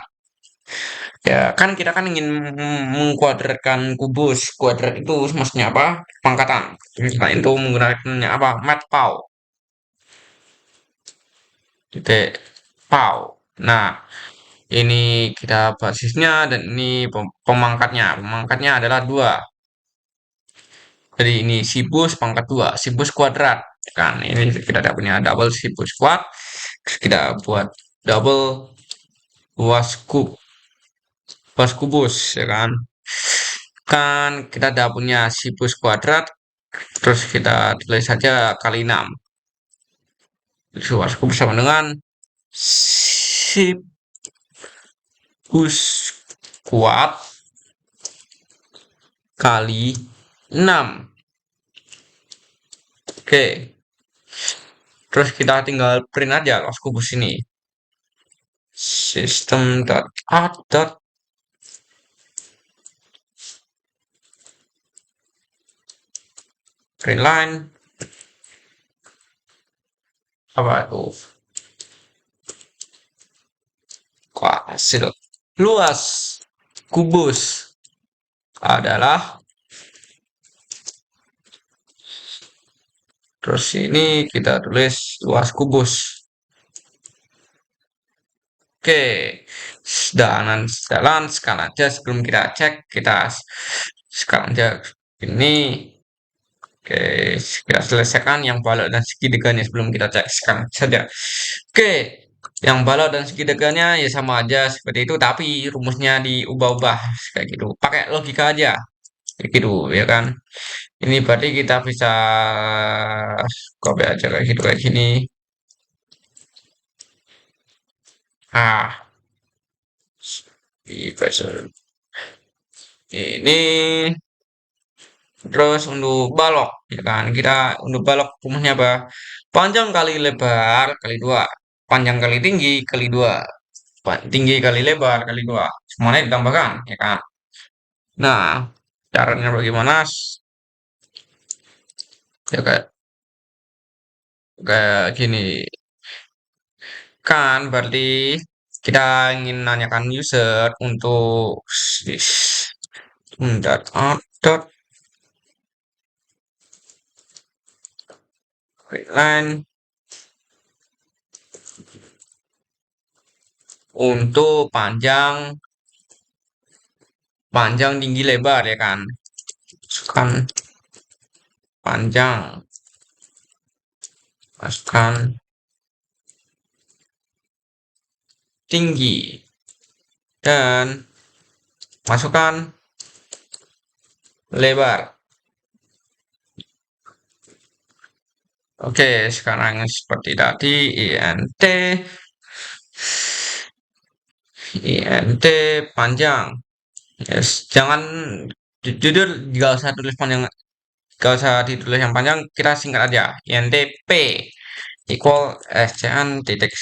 Ya, kan kita kan ingin mengkuadratkan kubus. Kuadrat itu maksudnya apa? Pangkatan. Nah, itu menggunakannya apa? Matpau. Titik pau. Nah, ini kita basisnya dan ini pemangkatnya. Pemangkatnya adalah 2. Jadi ini sibus pangkat 2, sibus kuadrat. Kan ini kita ada punya double sibus kuad. Terus kita buat double luas luas kubus, ya kan. Kan kita ada punya sibus kuadrat. Terus kita tulis saja kali 6. Luas kubus sama dengan sibus kuad kali 6. Oke. Terus kita tinggal print aja luas kubus ini. System.out. Print line apa itu? Hasil luas kubus adalah, terus ini kita tulis luas kubus. Oke, jalan sekarang aja sebelum kita cek, kita sekarang aja ini. Oke, kita selesaikan yang balok dan segitiganya sebelum kita cek sekarang saja. Oke, yang balok dan segitiganya ya sama aja seperti itu, tapi rumusnya diubah-ubah kayak gitu. Pakai logika aja, kayak gitu ya kan. Ini berarti kita bisa copy aja kayak gitu kayak gini. Ah, ini terus untuk balok, ya kan? Kita untuk balok rumusnya apa? Panjang kali lebar kali 2. Panjang kali tinggi kali 2. Tinggi kali lebar kali 2. Semuanya ditambahkan, ya kan? Nah, caranya bagaimana? Ya kayak gini. Kan berarti kita ingin nanyakan user untuk dot line untuk panjang panjang tinggi lebar, ya kan. Masukkan panjang, masukkan tinggi, dan masukkan lebar. Oke, sekarang seperti tadi int panjang. Yes, jangan jujur, nggak usah tulis panjang, nggak usah ditulis yang panjang, kita singkat aja. Int p equal scan titik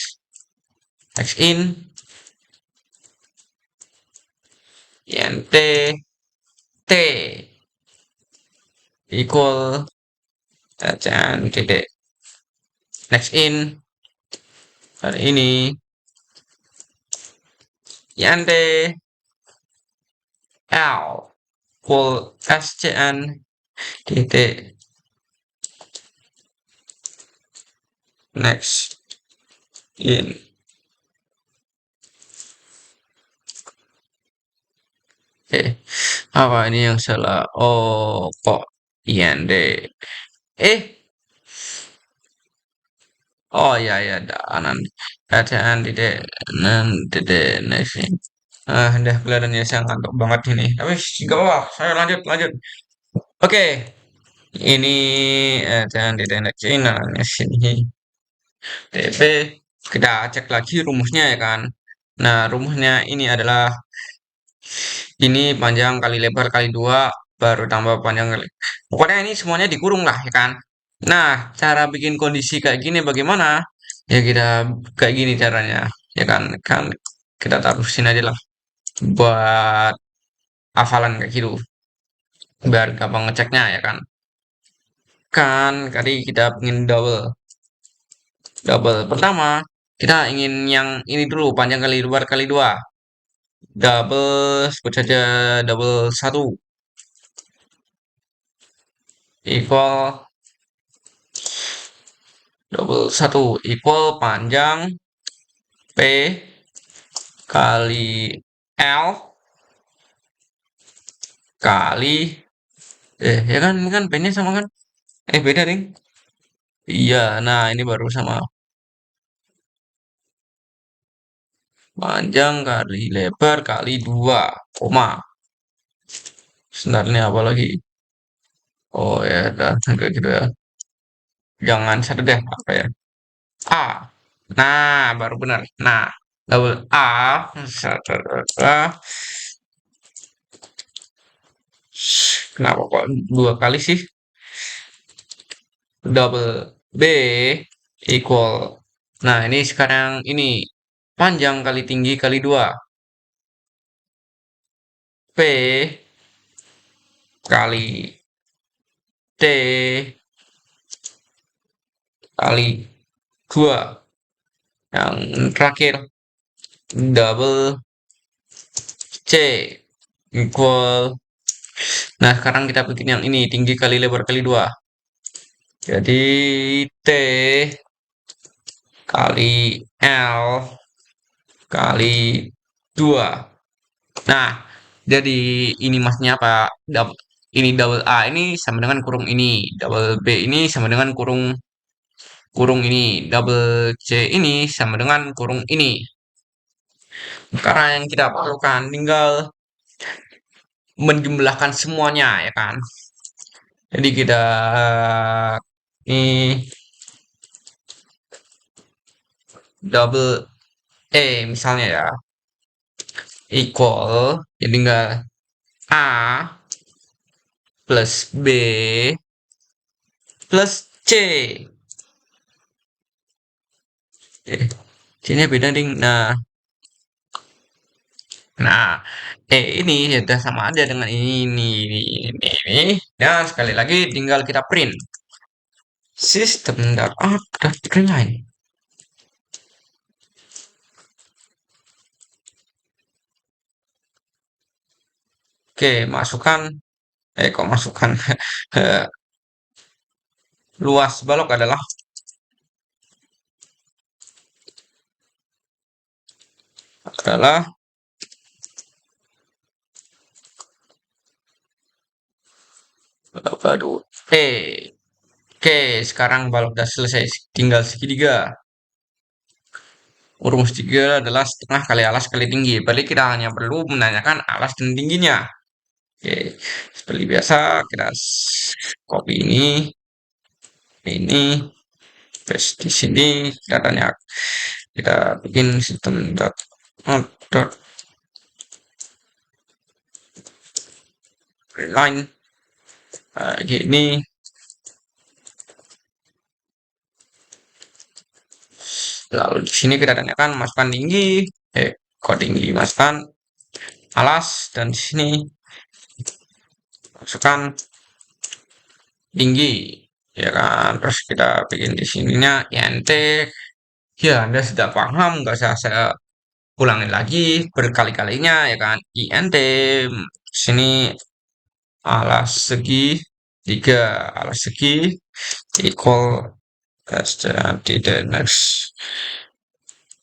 text in int t equal scan titik next in hari ini int l equal scan titik next in. Oke, apa ini yang salah? Oh, kok IND? Eh, oh ya ya, dan tidak nanti deh next. Udah kelihatan ya saya ngantuk banget ini. Tapi gak apa-apa, saya lanjut lanjut. Oke, ini dan tidak next ini sini TP. Kita cek lagi rumusnya ya kan. Nah, rumusnya ini adalah ini panjang kali lebar kali 2 baru tambah panjang kali. Pokoknya ini semuanya dikurung lah ya kan. Nah, cara bikin kondisi kayak gini bagaimana? Ya kita kayak gini caranya. Ya kan, kan kita taruh sini aja lah buat hafalan kayak gitu. Biar gampang ngeceknya ya kan. Kan tadi kita ingin double. Double pertama, kita ingin yang ini dulu panjang kali lebar kali 2. Double sebut saja double satu equal double satu equal panjang P kali L kali ya kan ini kan P-nya sama kan? Beda ding. Iya, nah ini baru sama panjang kali lebar kali 2 koma. Sebentar ini apa lagi? Oh ya, udah kayak gitu ya. Jangan satu deh apa ya? A. Nah, baru benar. Nah, double A satu kenapa kok dua kali sih? Double B equal. Nah, ini sekarang ini panjang kali tinggi kali 2. P kali T kali 2. Yang terakhir double C equal. Nah, sekarang kita bikin yang ini tinggi kali lebar kali 2. Jadi T kali L kali 2. Nah, jadi ini maksudnya apa? Ini double A ini sama dengan kurung ini, double B ini sama dengan kurung kurung ini, double C ini sama dengan kurung ini. Karena yang kita perlukan tinggal menjumlahkan semuanya ya kan. Jadi kita ini double misalnya ya equal jadi tinggal A plus B plus C. C-nya beda ding. Nah, ini ya udah sama aja dengan ini. Dan sekali lagi tinggal kita print. Sistem data line. Oke, masukkan. Kok masukkan? Luas balok adalah baru Oke, sekarang balok udah selesai. Tinggal segitiga. Rumus 3 adalah setengah kali alas kali tinggi. Berarti kita hanya perlu menanyakan alas dan tingginya. Oke, seperti biasa kita copy ini paste di sini. Kita bikin sistem dot line gini. Lalu di sini kita tanyakan masukkan tinggi, kok tinggi masukkan alas dan di sini masukkan tinggi ya kan. Terus kita bikin di sininya int. Ya, Anda sudah paham, nggak usah saya ulangi lagi berkali-kalinya ya kan. int sini alas segi 3 alas segi equal jadi the next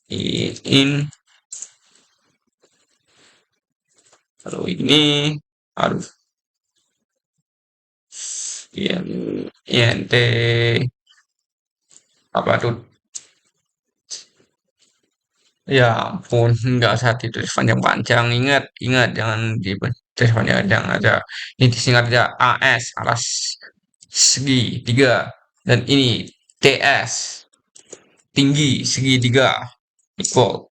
in lalu ini harus int apa tuh. Ya ampun, nggak usah ditulis panjang-panjang. Ingat, jangan ditulis panjang-panjang aja. Ini disingkat aja AS, alas segi 3. Dan ini TS. tinggi segitiga equal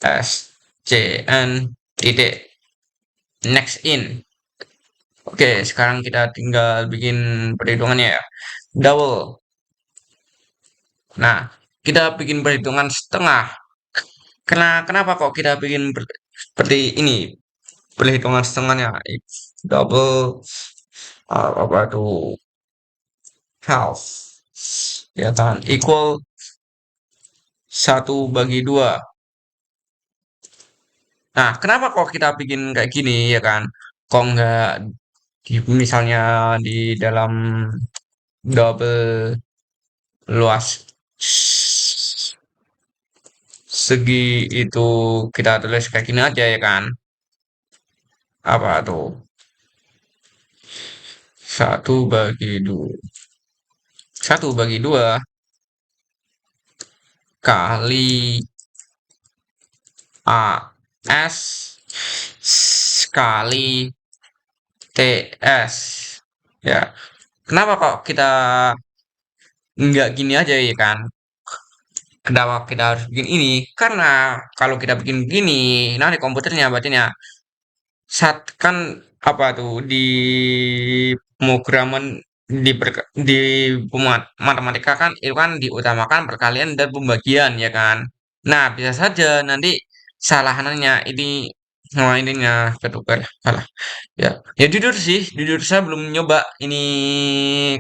S C N titik next in. Oke, sekarang kita tinggal bikin perhitungannya ya. Double. Nah, kita bikin perhitungan setengah. Kenapa kok kita bikin seperti ini? Perhitungan setengahnya. Double apa tuh? Half. Ya kan? Equal 1/2. Nah, kenapa kok kita bikin kayak gini ya kan? Kok nggak misalnya di dalam double luas segi itu kita tulis kayak gini aja ya kan? Apa tuh? 1/2 kali AS kali TS. Ya, kenapa kok kita nggak gini aja ya kan? Kenapa kita harus bikin ini? Karena kalau kita bikin gini, nanti komputernya bacanya kan apa tuh di pemrograman di matematika kan itu kan diutamakan perkalian dan pembagian ya kan. Nah, bisa saja nanti salahannya ini sama ininya ketukar salah. Ya, ya jujur sih, jujur saya belum nyoba ini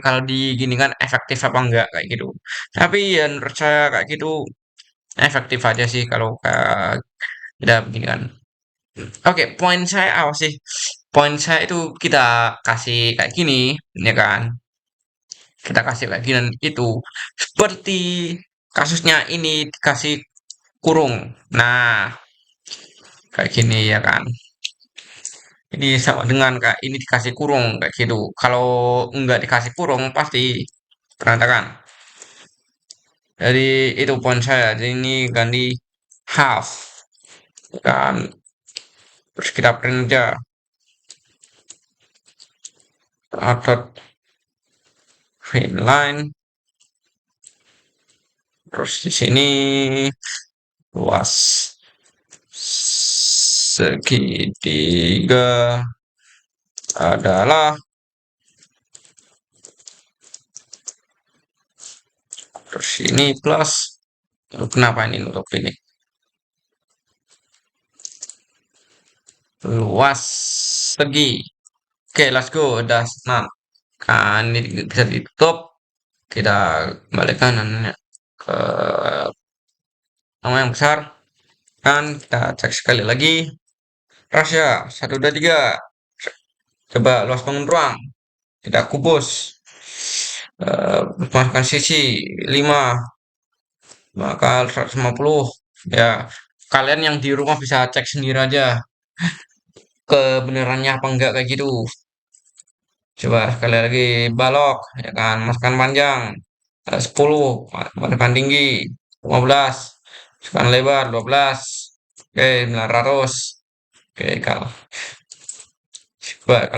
kalau digini kan efektif apa enggak kayak gitu. Tapi ya menurut saya kayak gitu efektif aja sih kalau kita begini kan. Oke, poin saya apa sih? Poin saya itu kita kasih kayak gini, ya kan? Kita kasih kayak gini dan itu seperti kasusnya ini dikasih kurung. Nah, kayak gini ya kan? Ini sama dengan kayak ini dikasih kurung kayak gitu. Kalau enggak dikasih kurung pasti berantakan. Jadi itu poin saya. Jadi ini ganti half kan. Terus kita print aja atau line. Terus di sini luas segitiga adalah terus ini plus. Kenapa ini nutup ini? Luas segi. Oke, let's go. Udah senang. Kan ini bisa ditutup. Kita kembalikan ke nama yang besar. Kan kita cek sekali lagi. Rasya 1/3. Coba luas bangun ruang. Kita kubus. Masukkan sisi 5 maka 150 ya kalian yang di rumah bisa cek sendiri aja kebenarannya apa enggak kayak gitu. Coba sekali lagi balok ya kan masukkan panjang 10 masukkan tinggi 15 masukkan lebar 12 oke 900 oke kalau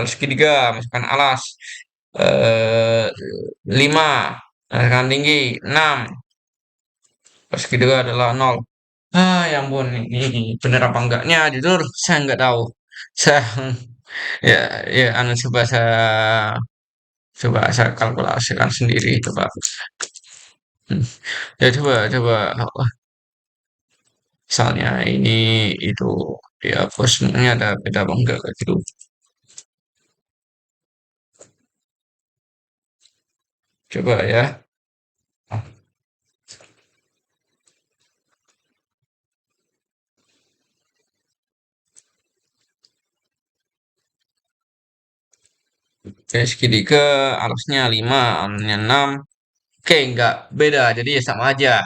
segitiga masukkan alas 5 masukkan tinggi 6 kalau segitiga adalah 0. Ya ampun, ini bener apa enggaknya? Jujur, saya nggak tahu. Saya, ya, ya, coba saya kalkulasikan sendiri, coba. Hmm. Ya coba, oh, misalnya ini itu dihapus, sebenarnya ada beda apa enggak kayak gitu. Coba ya. Oke, segitiga, alasnya 5, alasnya 6. Oke, enggak beda, jadi ya sama aja.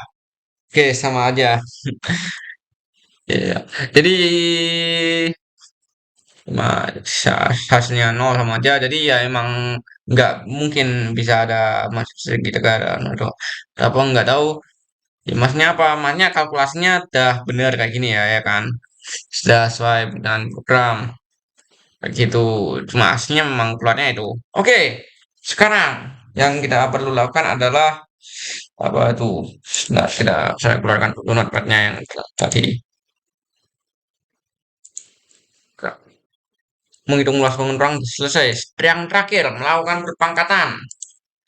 Oke, sama aja. Ya. Jadi hasilnya nol sama aja jadi ya emang nggak mungkin bisa ada masuk segitiga dan itu apa nggak tahu ya, masnya apa masnya kalkulasinya udah bener kayak gini ya kan sudah sesuai dengan program kayak gitu cuma aslinya memang keluarnya itu oke sekarang yang kita perlu lakukan adalah apa itu, tidak saya keluarkan dulu notepadnya yang tadi. Menghitung luas bangun ruang selesai. Yang terakhir melakukan perpangkatan,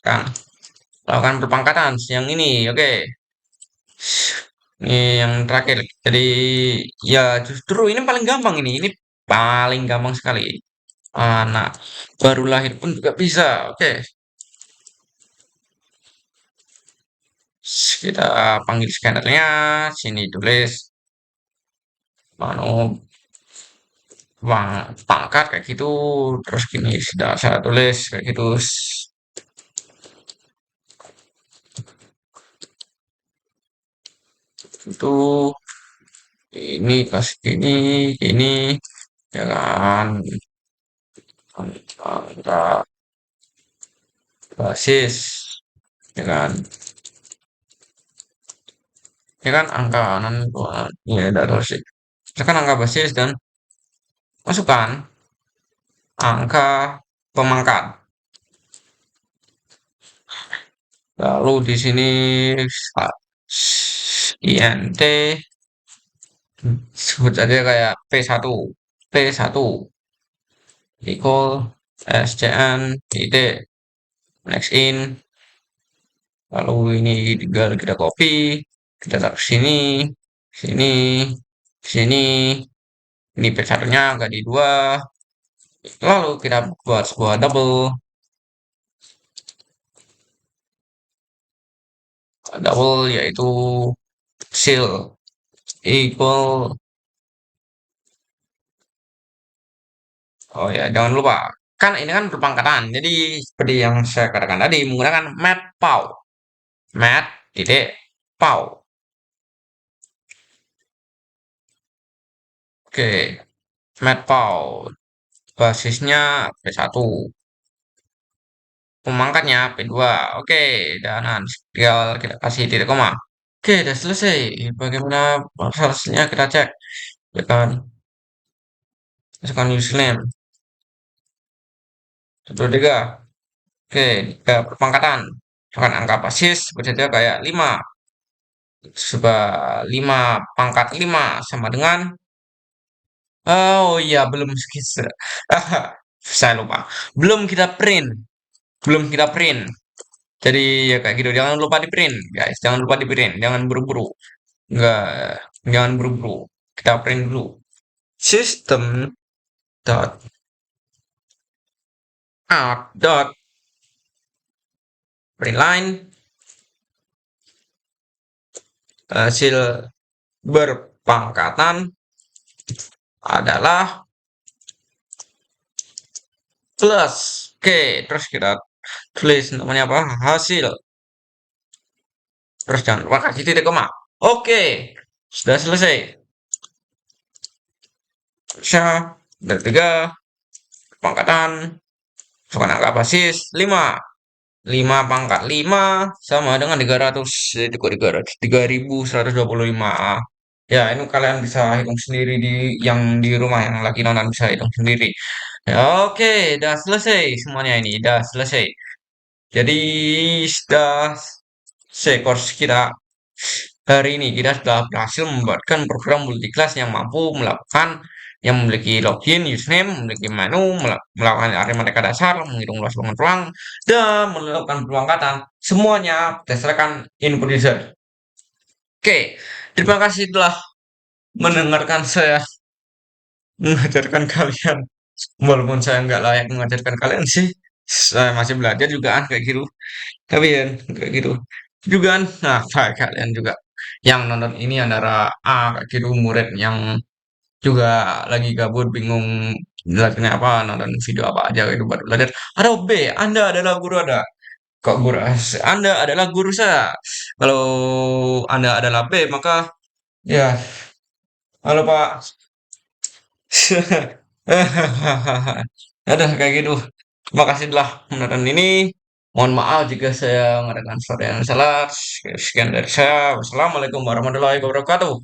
kan? Melakukan perpangkatan yang ini, oke. Ini yang terakhir. Jadi ya justru ini paling gampang ini. Ini paling gampang sekali. Anak baru lahir pun juga bisa. Oke, kita panggil scannernya. Sini tulis manu bang pangkat kayak gitu. Terus gini sudah saya tulis kayak gitu. Itu ini kasih ini ya kan, angka basis ya kan, angka ya tidak tahu sih. Tekan angka basis dan masukkan angka pemangkat. Lalu di sini int sebut aja kayak P1 P1 equal SCN titik next in. Lalu ini tinggal kita copy, kita taruh sini, sini, sini. Ini P1-nya ganti 2. Lalu kita buat sebuah double yaitu seal equal. Oh ya, jangan lupa. Kan ini kan perpangkatan. Jadi seperti yang saya katakan tadi menggunakan mat pow. Mat titik pow. Oke, mat pow. Basisnya P1. Pemangkatnya P2. Oke, dan tinggal kita kasih titik koma. Oke, udah selesai. Bagaimana prosesnya kita cek. Ya kan, masukkan username. 1, 2, 3. Oke, ke perpangkatan. Misalkan angka basis sebut saja kayak 5. Coba 5 pangkat 5 sama dengan, oh iya belum skisa. Saya lupa. Belum kita print. Belum kita print. Jadi ya kayak gitu. Jangan lupa di print, guys. Jangan lupa di print. Jangan buru-buru. Enggak, jangan buru-buru. Kita print dulu. System dot out dot print line hasil berpangkatan adalah plus. Oke, terus kita tulis namanya apa? Hasil. Terus jangan lupa kasih titik koma. Oke, sudah selesai. Saya dari 3 pangkatan bukan angka basis 5. 5 pangkat 5 sama dengan 300. Jadi kok 300? 3125. Ya, ini kalian bisa hitung sendiri yang di rumah yang lagi nonton bisa hitung sendiri. Ya, oke, udah selesai semuanya ini, udah selesai. Jadi sudah course kita hari ini kita sudah berhasil membuatkan program multiclass yang mampu melakukan yang memiliki login, username, memiliki menu, melakukan arithmetika dasar, menghitung luas bangun ruang, dan melakukan perangkatan. Semuanya berdasarkan input user. Oke, terima kasih telah mendengarkan saya mengajarkan kalian. Walaupun saya nggak layak mengajarkan kalian sih, saya masih belajar juga kan kayak gitu. Tapi ya kayak gitu juga kan. Nah, kayak kalian juga yang nonton ini antara A kayak gitu murid yang juga lagi gabut bingung belajarnya apa nonton video apa aja itu buat belajar, atau B Anda adalah guru ada kok guru Anda adalah guru saya, kalau Anda adalah B maka ya halo Pak. Ada kayak gitu. Terima kasih telah menonton ini. Mohon maaf jika saya mengadakan sesuatu yang salah. Sekian dari saya. Wassalamualaikum warahmatullahi wabarakatuh.